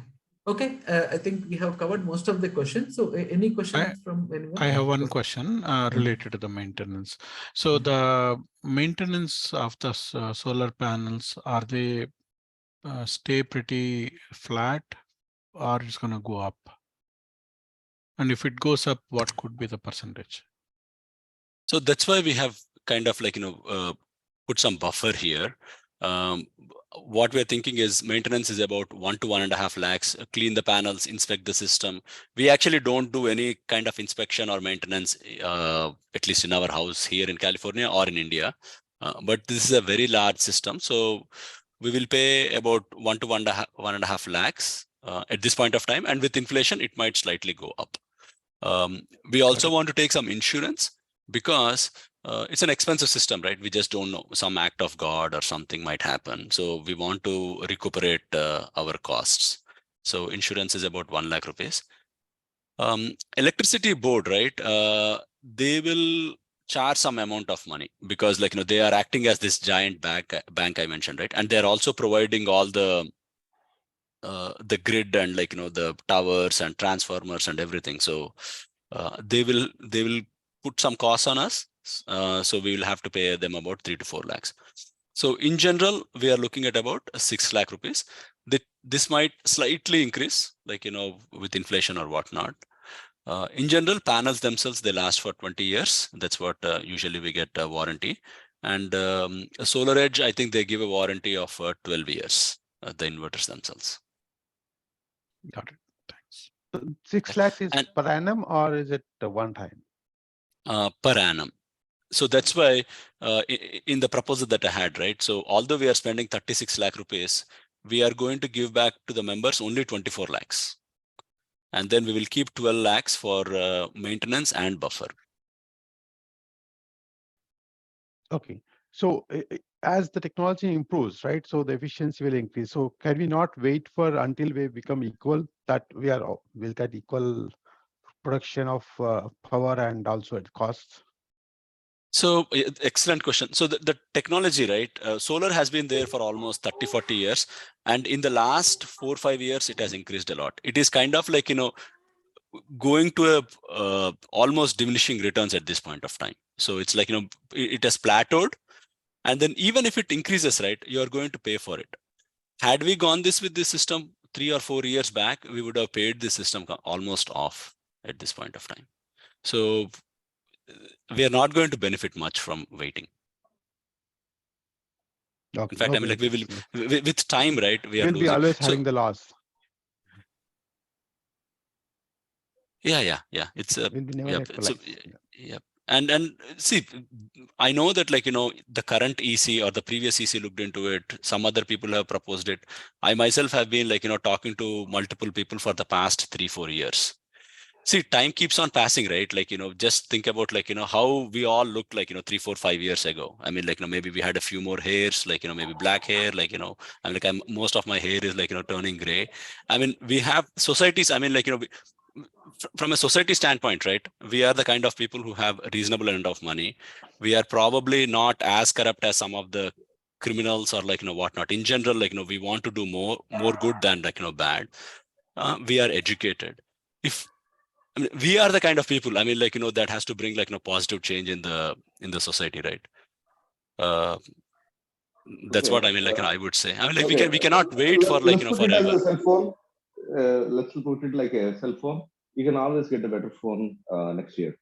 Okay, I think we have covered most of the questions. So any questions from anyone? I have one question related to the maintenance. So the maintenance of the solar panels, are they stay pretty flat, or it's going to go up? And if it goes up, what could be the percentage? So that's why we have kind of, like, put some buffer here. What we're thinking is maintenance is about 1 to 1.5 lakhs, clean the panels, inspect the system. We actually don't do any kind of inspection or maintenance, at least in our house here in California or in India. But this is a very large system. So we will pay about 1 to 1.5 lakhs at this point of time. And with inflation, it might slightly go up. We also want to take some insurance, because it's an expensive system, right? We just don't know, some act of God or something might happen. So we want to recuperate our costs. So insurance is about 1 lakh rupees. Electricity board, right? They will charge some amount of money, because, like, they are acting as this giant bank I mentioned, right? And they're also providing all the grid and, like, the towers and transformers and everything. So they will put some costs on us. So we will have to pay them about 3 to 4 lakhs. So in general, we are looking at about 6 lakh rupees. This might slightly increase, like, with inflation or whatnot. In general, panels themselves, they last for 20 years. That's what usually we get a warranty. And Solar Edge, I think they give a warranty of 12 years, the inverters themselves. Got it. Thanks. 6 lakhs is per annum, or is it one time? Per annum. So that's why in the proposal that I had, right? So although we are spending 36 lakh rupees, we are going to give back to the members only 24 lakhs. And then we will keep 12 lakhs for maintenance and buffer. Okay. So as the technology improves, right? So the efficiency will increase. So can we not wait for until we become equal, that we will get equal production of power and also at costs? So excellent question. So the technology, right? Solar has been there for almost 30, 40 years. And in the last 4 or 5 years, it has increased a lot. It is kind of like, going to a almost diminishing returns at this point of time. So it's like, it has plateaued. And then even if it increases, right, you're going to pay for it. Had we gone with this system 3 or 4 years back, we would have paid the system almost off at this point of time. So we are not going to benefit much from waiting. Okay. In fact, I mean, like we will, with time, right, we are losing. We'll be always having the loss. Yeah. It's a, we'll be never yeah. And see, I know that the current EC or the previous EC looked into it. Some other people have proposed it. I myself have been talking to multiple people for the past 3 or 4 years. See, time keeps on passing, right? Just think about how we all looked 3, 4, 5 years ago. I mean, maybe we had a few more hairs, maybe black hair, most of my hair is turning gray. I mean, we have societies, I mean, from a society standpoint, right? We are the kind of people who have a reasonable amount of money. We are probably not as corrupt as some of the criminals or whatnot. In general, we want to do more good than bad. We are educated. We are the kind of people, I mean, that has to bring positive change in the society, right? That's what I mean, I would say. I mean, we cannot wait for forever. As a cell phone. Let's put it like a cell phone. You can always get a better phone next year.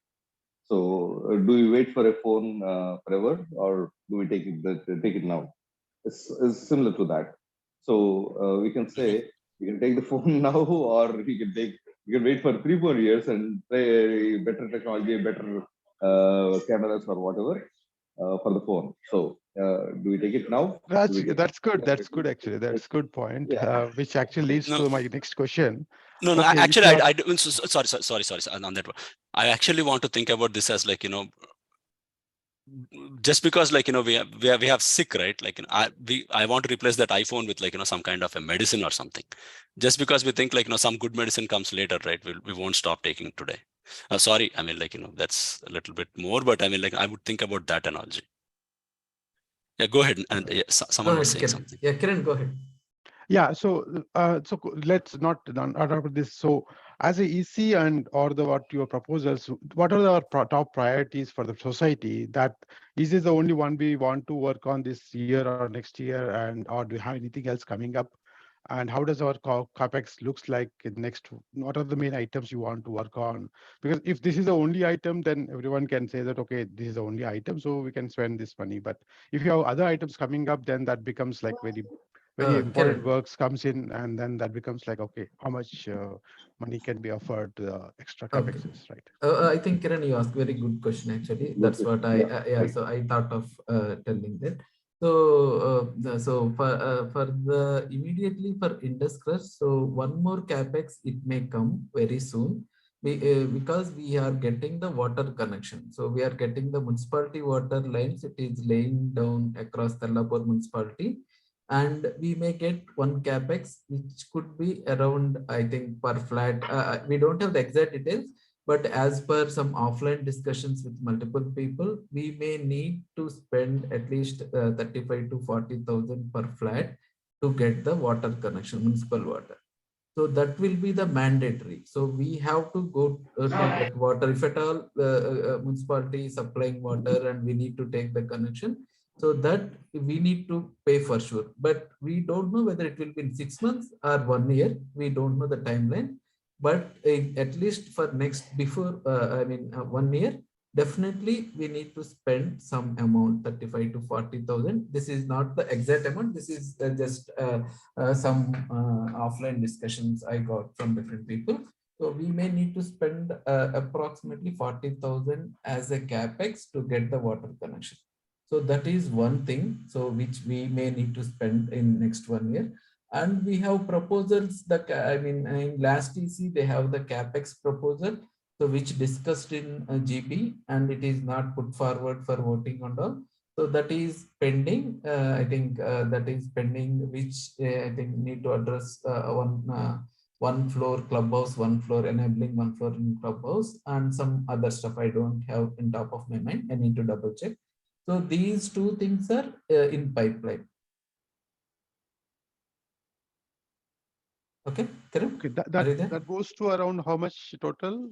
So do we wait for a phone forever, or do we take it now? It's similar to that. So we can say you can take the phone now, or you can wait for 3 or 4 years and try better technology, better cameras or whatever for the phone. So do we take it now? That's good. That's good. Actually, that's good point. Yeah. Which actually leads to my next question. No, okay, actually, I do. Sorry. On that one, I actually want to think about this as just because we have sick, right? I want to replace that iPhone with some kind of a medicine or something. Just because we think some good medicine comes later, right? We won't stop taking today. Sorry, I mean that's a little bit more, but I mean I would think about that analogy. Yeah, go ahead. And someone was saying something. Yeah, Kiran, go ahead. Yeah, so let's not about this. So as a EC and what your proposals, what are the top priorities for the society? That is this the only one we want to work on this year or next year, and or do you have anything else coming up? And how does our capex looks like in next? What are the main items you want to work on? Because if this is the only item, then everyone can say that okay, this is the only item, so we can spend this money. But if you have other items coming up, then that becomes like very important works comes in, and then that becomes like, okay, how much money can be offered to extra capexes, right? I think Kiran, you asked very good question actually. That's what I so I thought of telling that. So for the immediately for Indus Crest, so one more capex it may come very soon. Because we are getting the water connection. So we are getting the municipality water lines. It is laying down across Tellapur municipality. And we may get one capex, which could be around, I think, per flat. We don't have the exact details, but as per some offline discussions with multiple people, we may need to spend at least 35 to 40,000 per flat to get the water connection, municipal water. So that will be the mandatory. So we have to go to get water. If at all municipality is supplying water and we need to take the connection, so that we need to pay for sure. But we don't know whether it will be in 6 months or 1 year. We don't know the timeline. But at least for before 1 year, definitely we need to spend some amount, 35 to 40,000. This is not the exact amount. This is just some offline discussions I got from different people. So we may need to spend approximately 40,000 as a capex to get the water connection. So that is one thing. So which we may need to spend in next 1 year. And we have proposals, I mean, in last EC, they have the CapEx proposal, so which discussed in GB, and it is not put forward for voting and all. So that is pending. I think that is pending, which I think need to address one floor clubhouse, one floor enabling, one floor in clubhouse, and some other stuff I don't have in top of my mind. I need to double check. So these two things are in pipeline. Okay, Kiran? Okay, that goes to around how much total?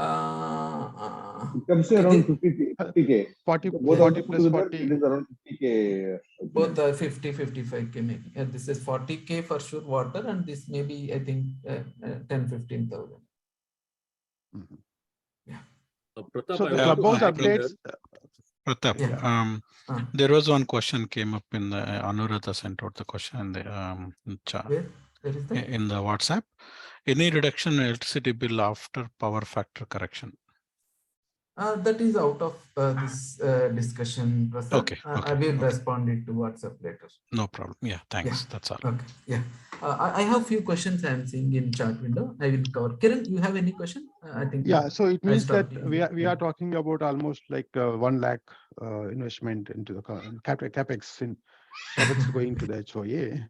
It comes to around 50K. 40 Both 40 plus 40. it is around 50K. Both are 50, 55K maybe. This is 40K for sure water, and this may be, I think, 10, 15,000. Yeah. Pratap, So the clubhouse updates. Pratap, there was one question came up in the Anuradha sent out the question in the chat. Where is that? In the WhatsApp. Any reduction in electricity bill after power factor correction? That is out of this discussion, Prasad. Okay, I will respond it to WhatsApp later. No problem. Yeah, thanks. That's all. Okay. Yeah. I have few questions I am seeing in chat window. I will cover. Kiran, you have any question? I think. Yeah. So it means that we are talking about almost like 1 lakh investment into the capex going to the HOA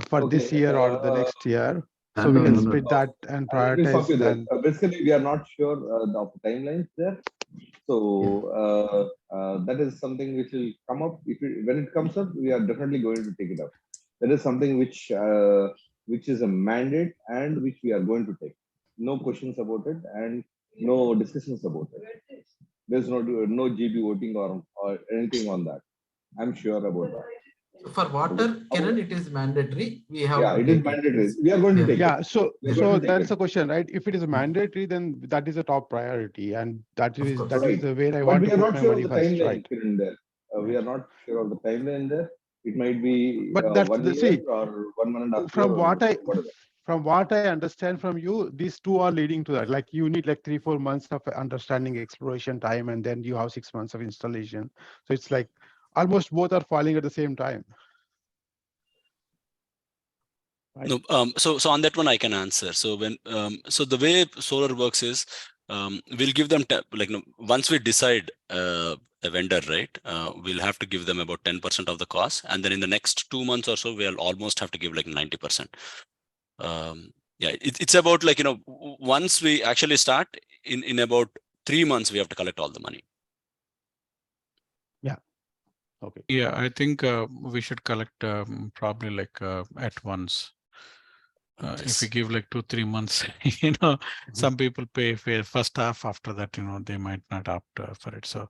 for this year or the next year. So we can split that and prioritize. Basically, we are not sure of the timelines there. So that is something which will come up. When it comes up, we are definitely going to take it up. That is something which is a mandate and which we are going to take. No questions about it and no discussions about it. There's no GB voting or anything on that. I'm sure about that. For water, Kiran, it is mandatory. We have. Yeah, it is mandatory. We are going to take it. Yeah, so that's a question, right? If it is mandatory, then that is a top priority, and that is the way I want to put my money first, right? We are not sure of the timeline there. It might be but that's 1 year or 1 month and a half. From what I understand from you, these two are leading to that. Like you need like 3-4 months of understanding exploration time, and then you have 6 months of installation. So it's like almost both are falling at the same time. Right? No, so on that one I can answer. So when so the way solar works is we'll give them once we decide a vendor, right? We'll have to give them about 10% of the cost, and then in the next 2 months or so we'll almost have to give like 90%. Yeah, it's about once we actually start in about 3 months we have to collect all the money. Yeah. Okay. Yeah, I think we should collect probably like at once. If we give like 2-3 months, some people pay first half. After that, they might not opt for it. So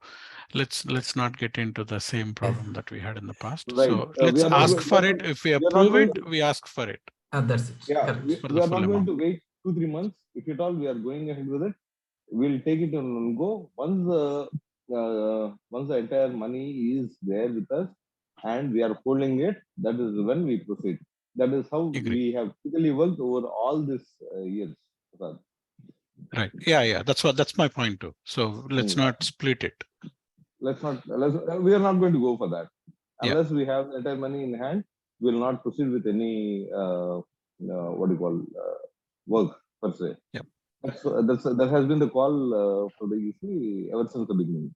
let's not get into the same problem that we had in the past. Right. So let's ask for it. If we approve it, we ask for it. That's it. Yeah, we are not going to wait 2-3 months. If at all we are going ahead with it, we'll take it and go. Once the entire money is there with us and we are holding it, that is when we proceed. That is how we have typically worked over all these years. Right. Yeah. That's my point too. So let's not split it. We are not going to go for that. Unless we have the entire money in hand, we will not proceed with any work per se. Yep. That has been the call for the EC ever since the beginning.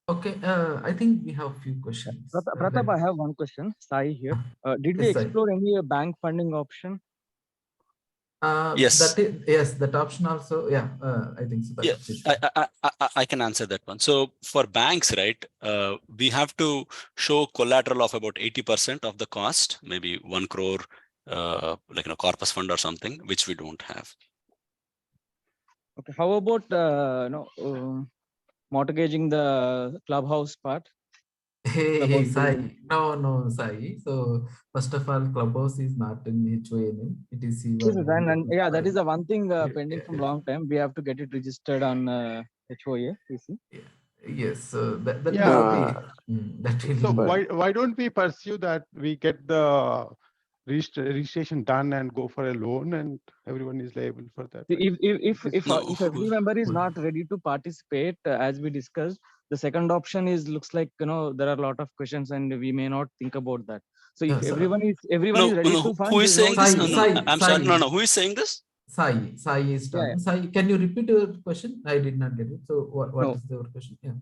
Okay, I think we have a few questions. Pratap, I have one question. Sai here. Did we explore any bank funding option? Yes. That option also. Yeah, I think so. Yeah, I can answer that one. So for banks, right, we have to show collateral of about 80% of the cost, maybe 1 crore, like a corpus fund or something, which we don't have. Okay. How about mortgaging the clubhouse part? Hey, Sai. No, Sai. So first of all, clubhouse is not in HOA name. It is C1. Yeah, that is the one thing pending from long time. We have to get it registered on HOA. Yes. So that will be. So why don't we pursue that? We get the registration done and go for a loan, and everyone is liable for that. If every member is not ready to participate, as we discussed, The second option is looks like, there are a lot of questions and we may not think about that. So if everyone is ready to fund, who is saying this? I'm sorry. Sai. No. Who is saying this? Sai is talking. Yeah. Sai, can you repeat your question? I did not get it. So what is your question? Yeah.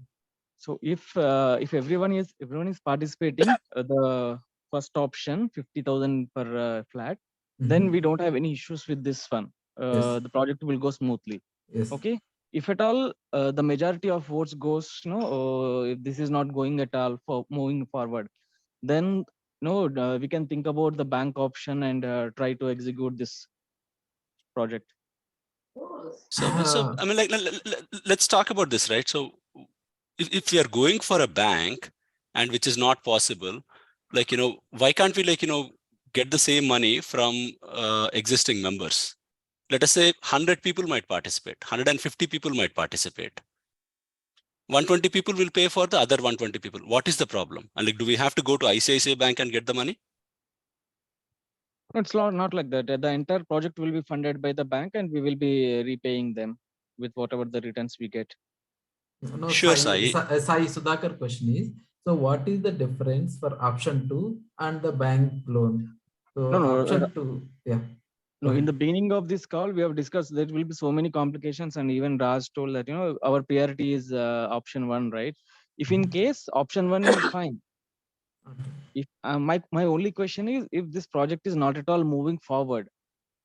So if everyone is participating, the first option 50,000 per flat, then we don't have any issues with this one. The project will go smoothly. Yes. Okay. If at all the majority of votes goes, if this is not going at all for moving forward, then we can think about the bank option and try to execute this project. So I mean, like, let's talk about this, right? So if we are going for a bank, and which is not possible, like, why can't we, like, get the same money from existing members? Let us say 100 people might participate, 150 people might participate. 120 people will pay for the other 120 people. What is the problem? And like, do we have to go to ICICI Bank and get the money? It's not like that. The entire project will be funded by the bank and we will be repaying them with whatever the returns we get. No, sure, Sai Sudhakar question is, so what is the difference for option 2 and the bank loan? So option 2, yeah. No, in the beginning of this call, we have discussed there will be so many complications, and even Raj told that, our priority is option 1, right? If in case option 1 is fine, if my only question is, if this project is not at all moving forward.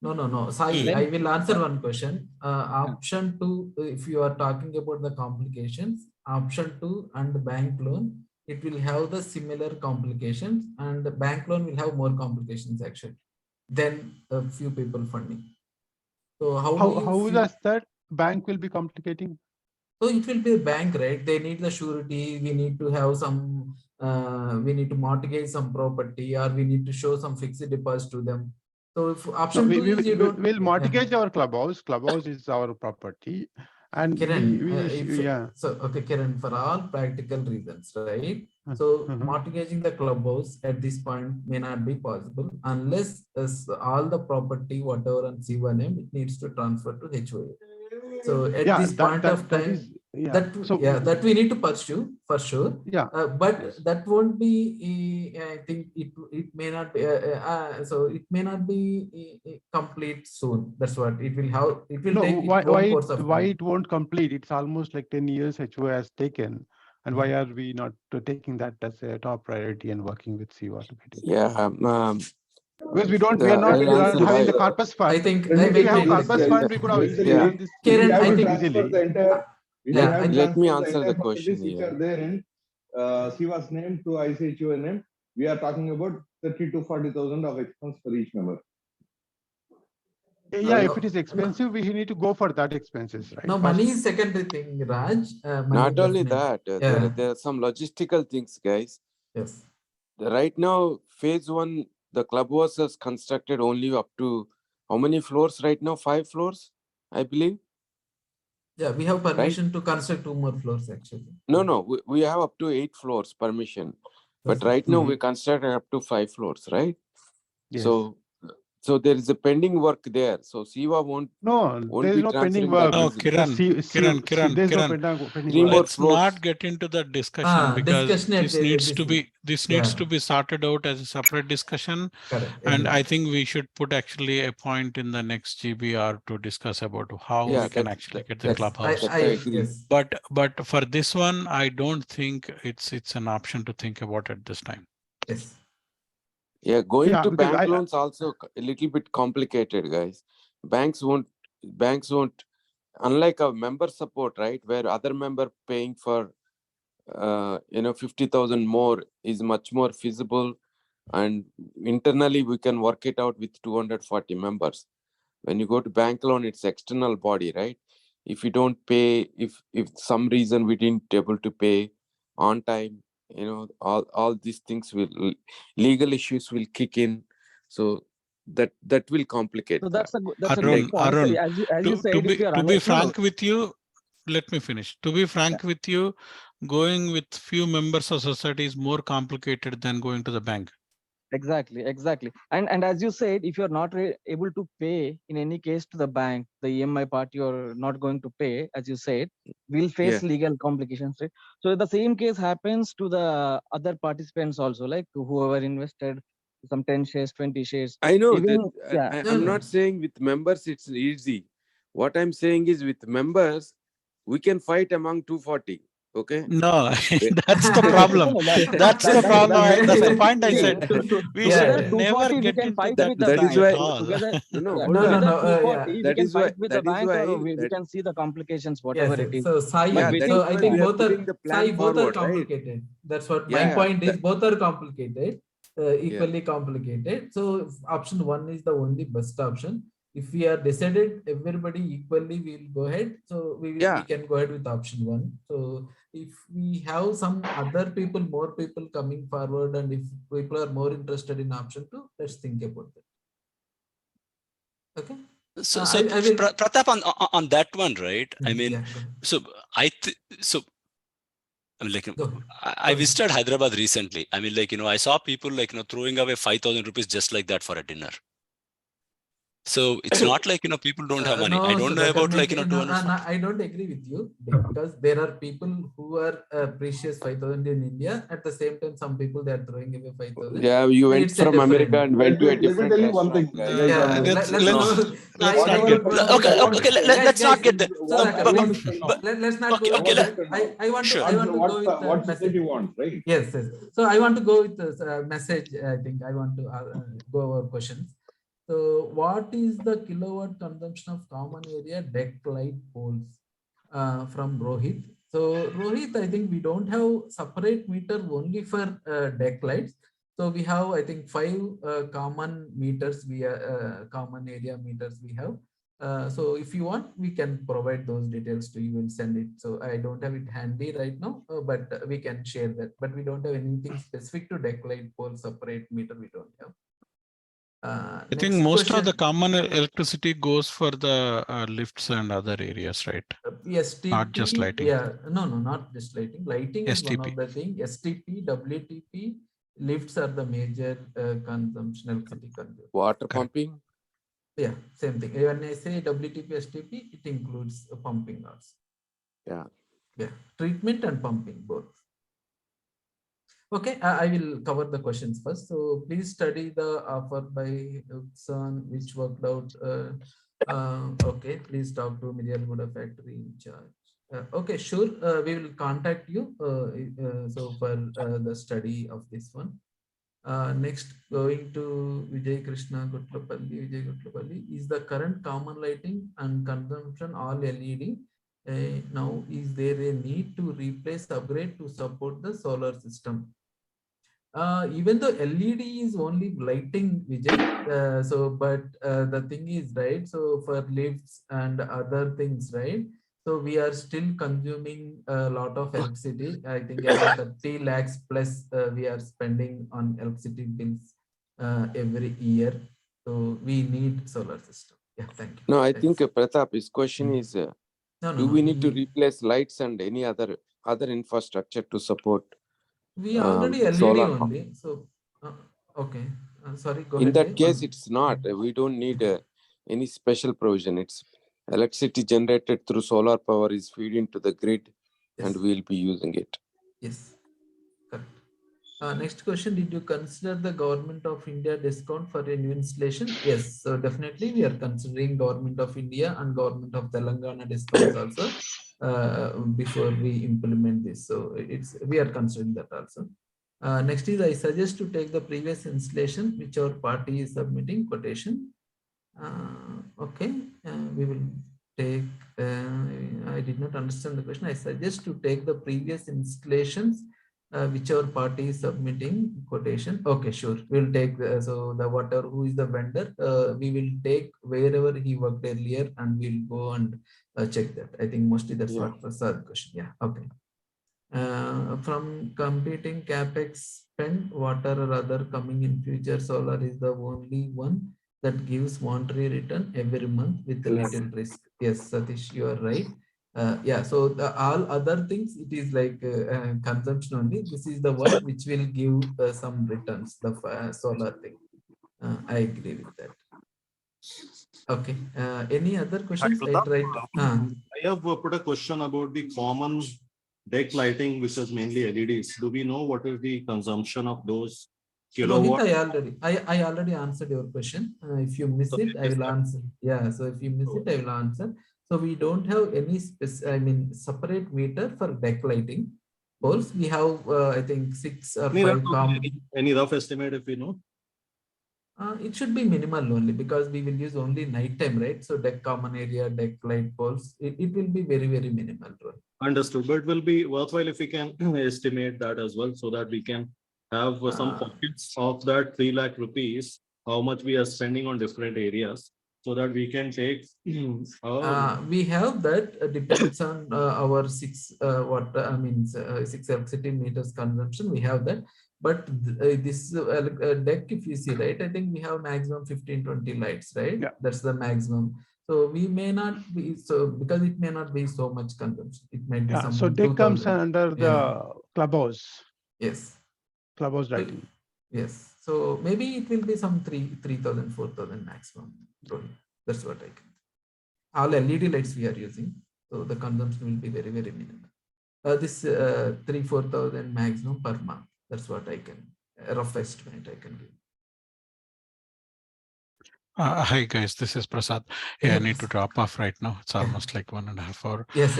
No. Sai, I will answer one question. Option 2, if you are talking about the complications, option 2 and the bank loan, it will have the similar complications, and the bank loan will have more complications actually than a few people funding. So how does that bank will be complicating? So it will be a bank, right? They need the surety. We need to have some, we need to mortgage some property, or we need to show some fixed deposit to them. So if option 2 is you don't. We'll mortgage our clubhouse. Clubhouse is our property. And Kiran, so okay, Kiran, for all practical reasons, right? So mortgaging the clubhouse at this point may not be possible unless all the property, whatever on C1 name, it needs to transfer to HOA. So at this point of time, that we need to pursue for sure. Yeah. But that won't be. I think it may not be. So it may not be complete soon. That's what it will have. It will take its own course of time. Why it won't complete? It's almost like 10 years HOA has taken. And why are we not taking that as a top priority and working with CWA to get it? Yeah. Because we are not having the corpus fund. I think if we have corpus fund, we could have easily done this. Kiran, I think easily. Let me answer the question here. There in CWA's name to ICHO name, we are talking about 30 to 40,000 of expense for each member. Yeah, if it is expensive, we need to go for that expenses, right? No, money is secondary thing, Raj. Not only that, there are some logistical things, guys. Yes. Right now, phase 1, the clubhouse is constructed only up to how many floors right now? 5 floors, I believe. Yeah, we have permission to construct 2 more floors actually. No, we have up to 8 floors permission, but right now we constructed up to 5 floors, right? Yes. So there is a pending work there. So CWA won't. No, there is no pending work. Oh, Kiran, let's not get into that discussion because this needs to be sorted out as a separate discussion. Correct. And I think we should put actually a point in the next GBR to discuss about how we can actually get the clubhouse. I agree. But for this one, I don't think it's an option to think about at this time. Yes. Yeah, going to bank loans also a little bit complicated, guys. Banks won't, unlike a member support, right, where other member paying for 50,000 more is much more feasible, and internally we can work it out with 240 members. When you go to bank loan, it's external body, right? If you don't pay, if some reason we didn't able to pay on time, all these things legal issues will kick in, so that will complicate. So that's a good Arun, point. As you said, to be frank with you, let me finish. To be frank with you, going with few members of society is more complicated than going to the bank. Exactly. And as you said, if you're not able to pay in any case to the bank, the EMI part you're not going to pay, as you said, we'll face legal complications, right? So the same case happens to the other participants also, like to whoever invested some 10 shares, 20 shares. I know Even, that. I'm not saying with members it's easy. What I'm saying is with members, we can fight among 240. Okay. No, that's the problem. That's the problem. That's the point I said. We should never get into that debate at all. We can fight with the bank, or we can see the complications, whatever it is. So Sai, so I think both are complicated. Right? That's what my point is. Both are complicated, equally complicated. So option one is the only best option. If we are decided everybody equally, we'll go ahead. So we can go ahead with option one. So if we have some other people, more people coming forward, and if people are more interested in option two, let's think about that. Okay. So Pratap, on that one, right? I mean, I visited Hyderabad recently. I mean, I saw people throwing away 5,000 rupees just like that for a dinner. So it's not like people don't have money. I don't know about I don't agree with you, because there are people who are precious 5,000 in India. At the same time, some people they are throwing away 5,000. Yeah, you went from America and went to a different. Let me tell you one thing. Let's not get there. Let's not go. I want to go with the message you want, right? Yes. So I want to go with the message. I think I want to go over questions. So what is the kilowatt consumption of common area deck light poles from Rohit? So Rohit, I think we don't have separate meter only for deck lights. So we have, I think, 5 common meters, common area meters we have. So if you want, we can provide those details to you and send it. So I don't have it handy right now, but we can share that. But we don't have anything specific to deck light pole separate meter. We don't have. I think most of the common electricity goes for the lifts and other areas, right? STP, not just lighting. Yeah, no, not just lighting. Lighting is one of the things. STP, WTP, lifts are the major consumption, electricity consumption. Water pumping? Yeah, same thing. When I say WTP, STP, it includes pumping also. Yeah, treatment and pumping both. Okay, I will cover the questions first. So please study the offer by Uksan, which worked out. Okay, please talk to Medialgoda factory in charge. Okay, sure. We will contact you. So for the study of this one. Next, going to Vijay Krishna Gutlapalli. Is the current common lighting and consumption all LED? Now, is there a need to replace, upgrade to support the solar system? Even though LED is only lighting, Vijay, but the thing is, right, so for lifts and other things, right, so we are still consuming a lot of electricity. I think about 30 lakhs plus we are spending on electricity bills every year. So we need solar system. Yeah, thank you. No, I think Pratap, his question is, do we need to replace lights and any other infrastructure to support? We already LED solar only. So, okay. Sorry, go ahead. In that case, it's not. We don't need any special provision. It's electricity generated through solar power is feed into the grid, and we'll be using it. Yes, correct. Next question, did you consider the government of India discount for a new installation? Yes, so definitely we are considering government of India and government of Telangana discounts also before we implement this. So we are considering that also. Next is, I suggest to take the previous installation which our party is submitting quotation. Okay, we will take, I did not understand the question. I suggest to take the previous installations which our party is submitting quotation. Okay, sure. We'll take so the whatever who is the vendor, we will take wherever he worked earlier, and we'll go and check that. I think mostly that's what was the question. Yeah. Okay. From competing capex spend, water or other coming in future, solar is the only one that gives monetary return every month with a little risk. Yes, Satish, you are right. Yeah, so all other things, it is like consumption only. This is the one which will give some returns, the solar thing. I agree with that. Okay, any other questions? I have put a question about the common deck lighting, which is mainly LEDs. Do we know what is the consumption of those kilowatt? Rohit, I already answered your question. If you miss it, I will answer. Yeah, so if you miss it, I will answer. So we don't have any separate meter for deck lighting poles. We have, I think, 6 or 5 Any rough estimate if we know? It should be minimal only because we will use only night time, right? So deck common area, deck light poles, it will be very, very minimal. Understood, but it will be worthwhile if we can estimate that as well, so that we can have some pockets of that 3 lakh rupees, how much we are spending on different areas, so that we can take. We have that depends on our 6 electricity meters consumption. We have that, but this deck, if you see, right, I think we have maximum 15-20 lights, right? Yeah. That's the maximum. So we may not be so, because it may not be so much consumption. It might be some. So deck comes under the clubhouse. Yes. Clubhouse lighting. Yes. So maybe it will be some 3,000, 4,000 maximum. That's what I can. All LED lights we are using, so the consumption will be very, very minimal. This 3,000-4,000 maximum per month. That's what I can, a rough estimate I can give. Hi guys, this is Prasad. I need to drop off right now. It's almost like 1.5 hours. Yes.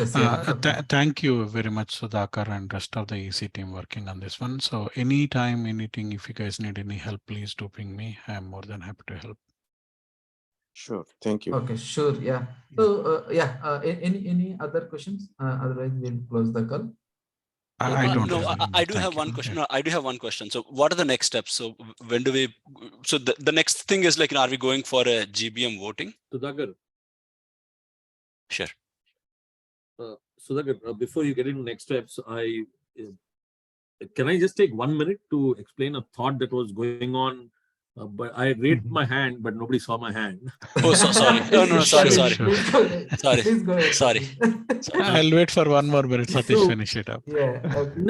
Thank you very much, Sudhakar, and rest of the EC team working on this one. So anytime, anything, if you guys need any help, please do ping me. I'm more than happy to help. Sure, thank you. Okay, sure, yeah. So any other questions? Otherwise, we'll close the call. I don't know. I do have one question. No, I do have one question. So what are the next steps? So when do we, so the next thing is like, are we going for a GBM voting? Sudhakar. Sure. Sudhakar, before you get into next steps, can I just take 1 minute to explain a thought that was going on? But I raised my hand, but nobody saw my hand. Oh, sorry. No, sorry. Sorry. I'll wait for 1 more minute. Satish, finish it up. Yeah. Okay.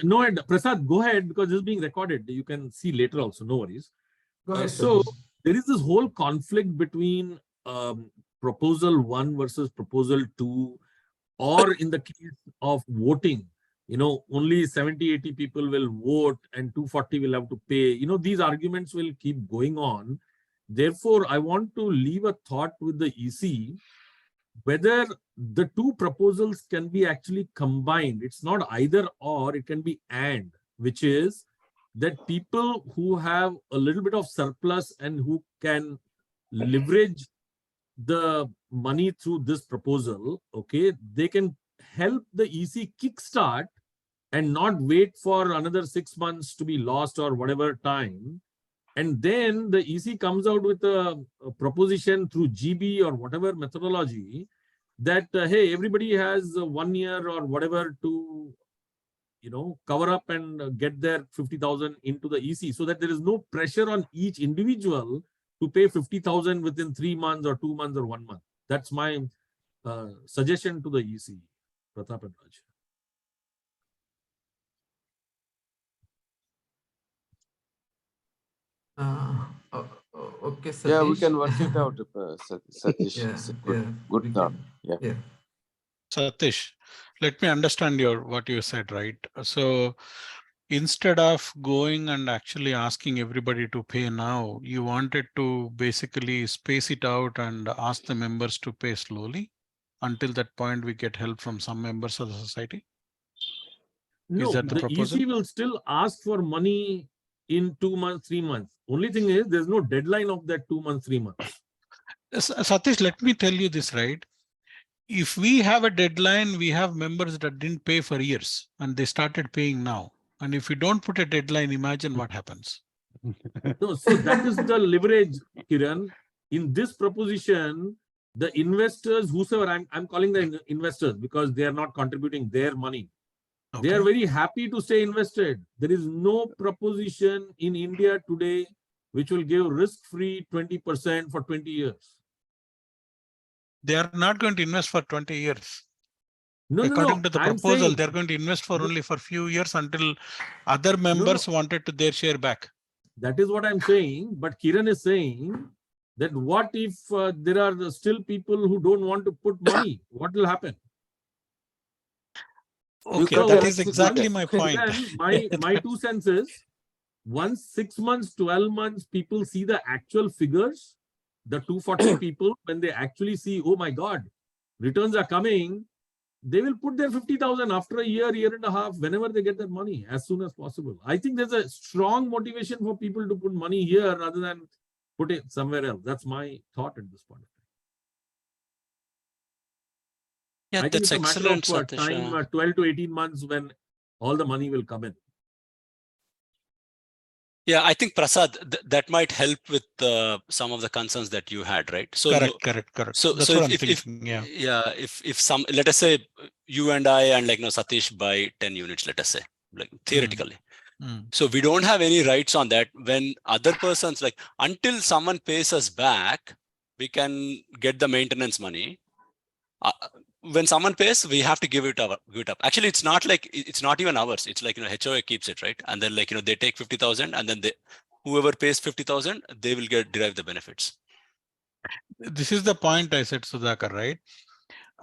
No. Prasad, go ahead, because this is being recorded. You can see later also. No worries. Go ahead, so there is this whole conflict between proposal 1 versus proposal 2, or in the case of voting. Only 70-80 people will vote and 240 will have to pay. These arguments will keep going on. Therefore, I want to leave a thought with the EC, whether the 2 proposals can be actually combined. It's not either or, it can be and, which is that people who have a little bit of surplus and who can leverage the money through this proposal, okay, they can help the EC kickstart and not wait for another 6 months to be lost or whatever time. And then the EC comes out with a proposition through GB or whatever methodology that, hey, everybody has 1 year or whatever to, cover up and get their 50,000 into the EC, so that there is no pressure on each individual to pay 50,000 within 3 months or 2 months or 1 month. That's my suggestion to the EC, Pratap and Raj. Okay, Satish. Yeah, we can work it out, Satish. Good thought. Yeah. Satish, let me understand what you said, right? So instead of going and actually asking everybody to pay now, you wanted to basically space it out and ask the members to pay slowly. Until that point, we get help from some members of the society? No, is that the proposal? EC will still ask for money in 2 months, 3 months. Only thing is, there's no deadline of that 2 months, 3 months. Satish, let me tell you this, right? If we have a deadline, we have members that didn't pay for years and they started paying now. And if you don't put a deadline, imagine what happens. No, so that is the leverage, Kiran. In this proposition, the investors, whosoever, I'm calling the investors because they are not contributing their money. Okay. They are very happy to stay invested. There is no proposition in India today which will give risk-free 20% for 20 years. They are not going to invest for 20 years. According to the I'm proposal, saying, they're going to invest for only for few years until other members wanted to their share back. That is what I'm saying. But Kiran is saying that what if there are still people who don't want to put money? What will happen? Okay, So that is exactly my point. Then my 2 cents is, once 6 months, 12 months, people see the actual figures, the 240 people, when they actually see, oh my God, returns are coming, they will put their 50,000 after a year, year and a half, whenever they get that money, as soon as possible. I think there's a strong motivation for people to put money here rather than put it somewhere else. That's my thought at this point. Yeah, I think that's it's a matter excellent, of Satish. time, 12 to 18 months when all the money will come in. Yeah, I think Prasad, that might help with some of the concerns that you had, right? So Correct. So that's so what I'm if thinking. if some, let us say you and I and Satish buy 10 units, let us say, like theoretically. So we don't have any rights on that. When other persons, like, until someone pays us back, we can get the maintenance money. When someone pays, we have to give it up. Actually, it's not even ours. It's like, HOA keeps it, right? And then, like, they take 50,000, and then whoever pays 50,000, they will derive the benefits. This is the point I said, Sudhakar, right?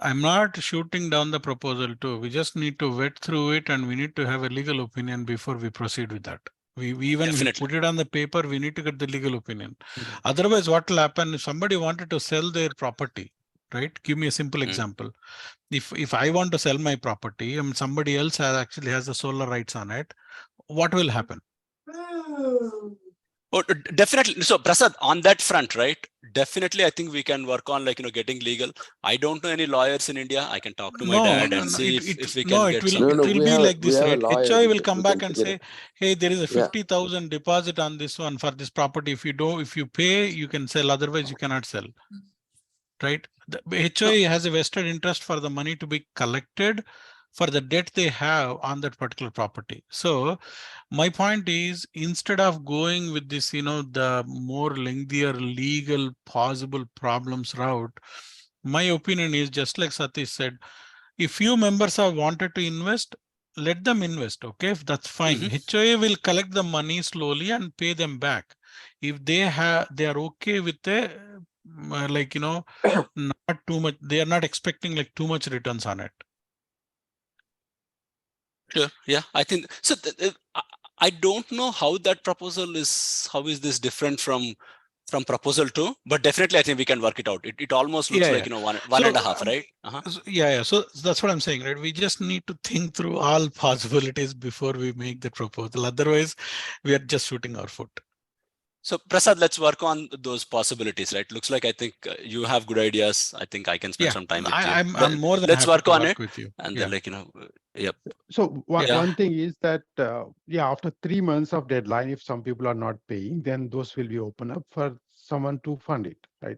I'm not shooting down the proposal too. We just need to vet through it, and we need to have a legal opinion before we proceed with that. We put it on the paper, we need to get the legal opinion. Otherwise, what will happen if somebody wanted to sell their property, right? Give me a simple example. If I want to sell my property and somebody else actually has the solar rights on it, what will happen? Oh, definitely. So Prasad, on that front, right? Definitely, I think we can work on, like, getting legal. I don't know any lawyers in India. I can talk to my dad and see if we can get some. It will be like this, right? HOA will come back and together. say, hey, there is a 50,000 deposit on this one for this property. If you pay, you can sell. Otherwise, you cannot sell. Right? The HOA has a vested interest for the money to be collected for the debt they have on that particular property. So my point is, instead of going with this, the more lengthier legal possible problems route, my opinion is, just like Satish said, if few members have wanted to invest, let them invest. Okay, that's fine. HOA will collect the money slowly and pay them back. If they are okay with the not too much, they are not expecting like too much returns on it. Sure. Yeah, I think so. I don't know how that proposal is. How is this different from proposal 2? But definitely, I think we can work it out. It almost looks like one and a half, right? So that's what I'm saying, right? We just need to think through all possibilities before we make the proposal. Otherwise, we are just shooting our foot. So Prasad, let's work on those possibilities, right? Looks like, I think you have good ideas. I think I can spend some time with you. I'm more than let's happy work to on work it with you. and then, yep. So one thing is that after 3 months of deadline, if some people are not paying, then those will be open up for someone to fund it, right?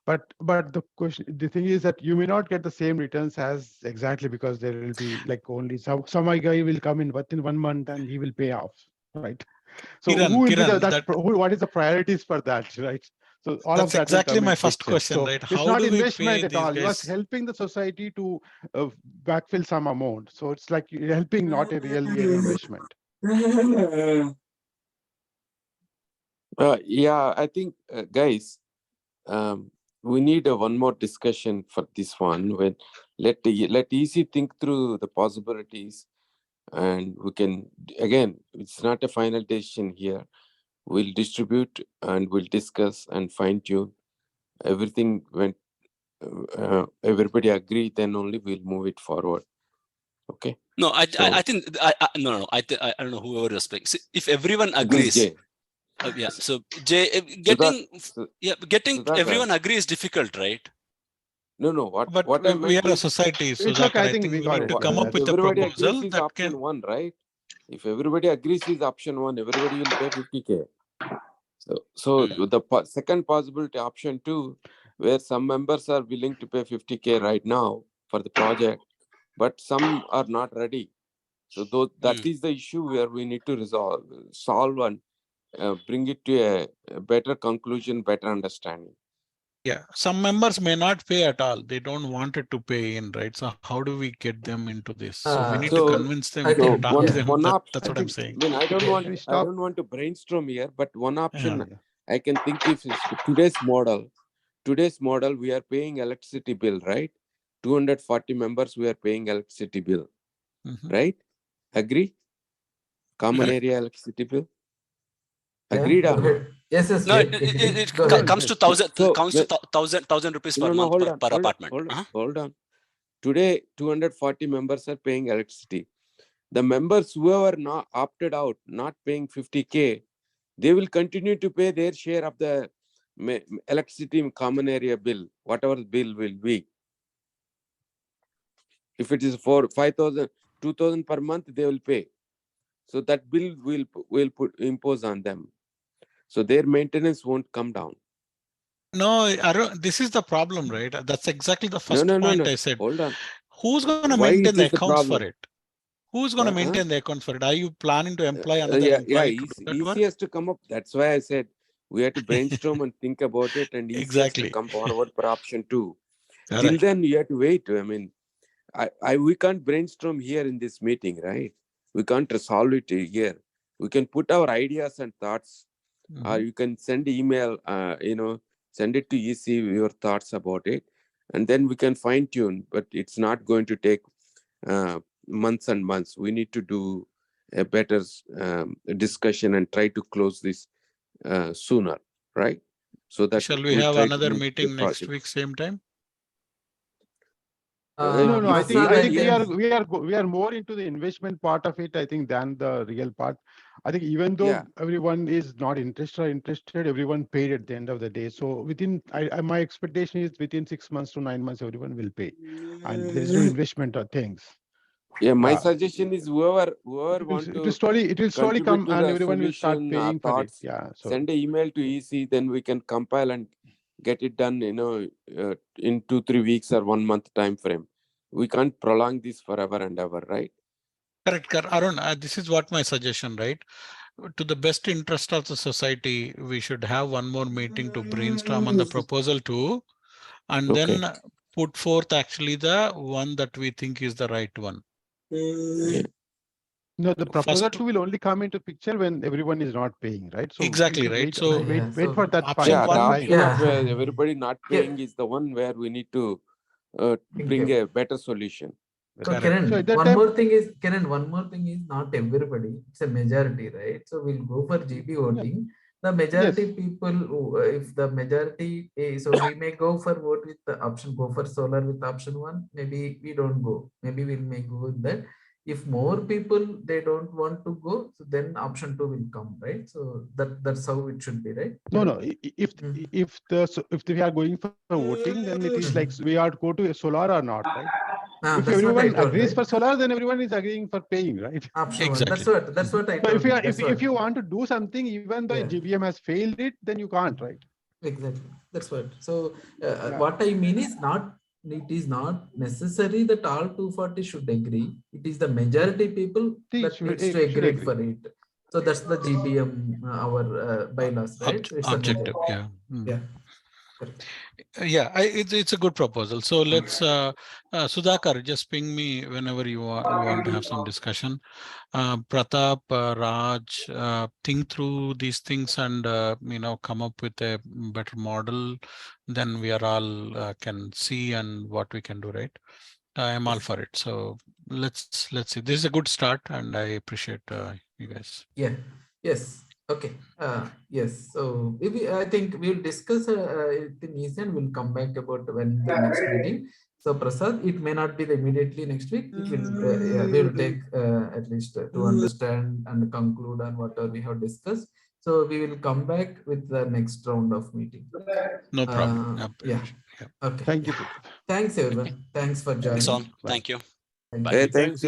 But the thing is that you may not get the same returns as exactly, because there will be like only some guy will come in within 1 month and he will pay off, right? So what is the priorities for that, right? So all that's of that exactly my first question, so right? it's How not do we investment pay at these all. You are guys? helping the society to backfill some amount. So it's like you're helping, not really an investment. I think, guys, we need one more discussion for this one. When let EC think through the possibilities, and we can, again, it's not a final decision here. We'll distribute and we'll discuss and fine tune everything. When everybody agree, then only we'll move it forward. Okay. No, I think I don't know whoever is speaking. If everyone agrees. So Jay, getting everyone agree is difficult, right? No. What I meant we are a society, so I think we got need it. to come up with a proposal that option can. 1, right? If everybody agrees is option 1, everybody will pay 50K. So the second possibility, option 2, where some members are willing to pay 50K right now for the project, but some are not ready. So that is the issue where we need to solve and bring it to a better conclusion, better understanding. Yeah, some members may not pay at all. They don't want it to pay in, right? So how do we get them into this? So we need to convince them. We need to talk to them. That's what I'm saying. I mean, I don't want to brainstorm here, but one option I can think if is today's model, we are paying electricity bill, right? 240 members, we are paying electricity bill, right? Agree? Common area electricity bill. Agreed or not? Yes. No, it comes to 1,000 rupees per month per apartment. Hold on. Today, 240 members are paying electricity. The members who are not opted out, not paying 50K, they will continue to pay their share of the electricity common area bill, whatever the bill will be. If it is for 5,000, 2,000 per month, they will pay. So that bill will impose on them. So their maintenance won't come down. No, this is the problem, right? That's exactly the first point I said. Hold on. Who's going to maintain the accounts for it? Who's going to maintain the accounts for it? Are you planning to employ another employee? EC has to come up. That's why I said we have to brainstorm and think about it, and EC has to come forward for option 2. Till then, you have to wait. I mean, we can't brainstorm here in this meeting, right? We can't resolve it here. We can put our ideas and thoughts, or you can send email, send it to EC, your thoughts about it, and then we can fine tune, but it's not going to take months and months. We need to do a better discussion and try to close this sooner, right? So that shall we have another meeting next week, same time? No. I think we are more into the investment part of it, I think, than the real part. I think even though everyone is not interested, everyone paid at the end of the day. So within, my expectation is within 6 months to 9 months, everyone will pay, and there is no investment or things. Yeah, my suggestion is whoever wants to, it will slowly come, and everyone will start paying for it. Yeah. So send an email to EC, then we can compile and get it done, in 2-3 weeks or 1 month time frame. We can't prolong this forever and ever, right? Correct. Arun, this is what my suggestion, right? To the best interest of the society, we should have one more meeting to brainstorm on the proposal too, and then put forth actually the one that we think is the right one. No, the proposal 2 will only come into picture when everyone is not paying, right? So exactly, right? Wait for that. The option of everybody not paying is the one where we need to bring a better solution. So Kiran, one more thing is not everybody, it's a majority, right? So we'll go for GB voting. The majority people, if the majority, so we may go for vote with the option, go for solar with option 1. Maybe we don't go. Maybe we may go with that. If more people, they don't want to go, so then option 2 will come, right? So that's how it should be, right? No. If we are going for voting, then it is like we are to go to solar or not, right? If everyone agrees for solar, then everyone is agreeing for paying, right? Exactly. That's what I told. So if you want to do something, even though GBM has failed it, then you can't, right? Exactly. That's what. So what I mean is it is not necessary that all 240 should agree. It is the majority people that needs to agree for it. So that's the GBM, our bylaws, right? Objective, yeah. Yeah. Yeah, it's a good proposal. So let's, Sudhakar, just ping me whenever you want to have some discussion. Pratap, Raj, think through these things and come up with a better model. Then we are all can see and what we can do, right? I am all for it. So let's see. This is a good start, and I appreciate you guys. Yeah. Yes. Okay. Yes. So I think we'll discuss it in easy, and we'll come back about when the next meeting. So Prasad, it may not be immediately next week. It will we'll take at least to understand and conclude on whatever we have discussed. So we will come back with the next round of meeting. No problem. Yeah. Okay. Thank you. Thanks everyone. Thanks for joining. Thank you. Bye. Thanks.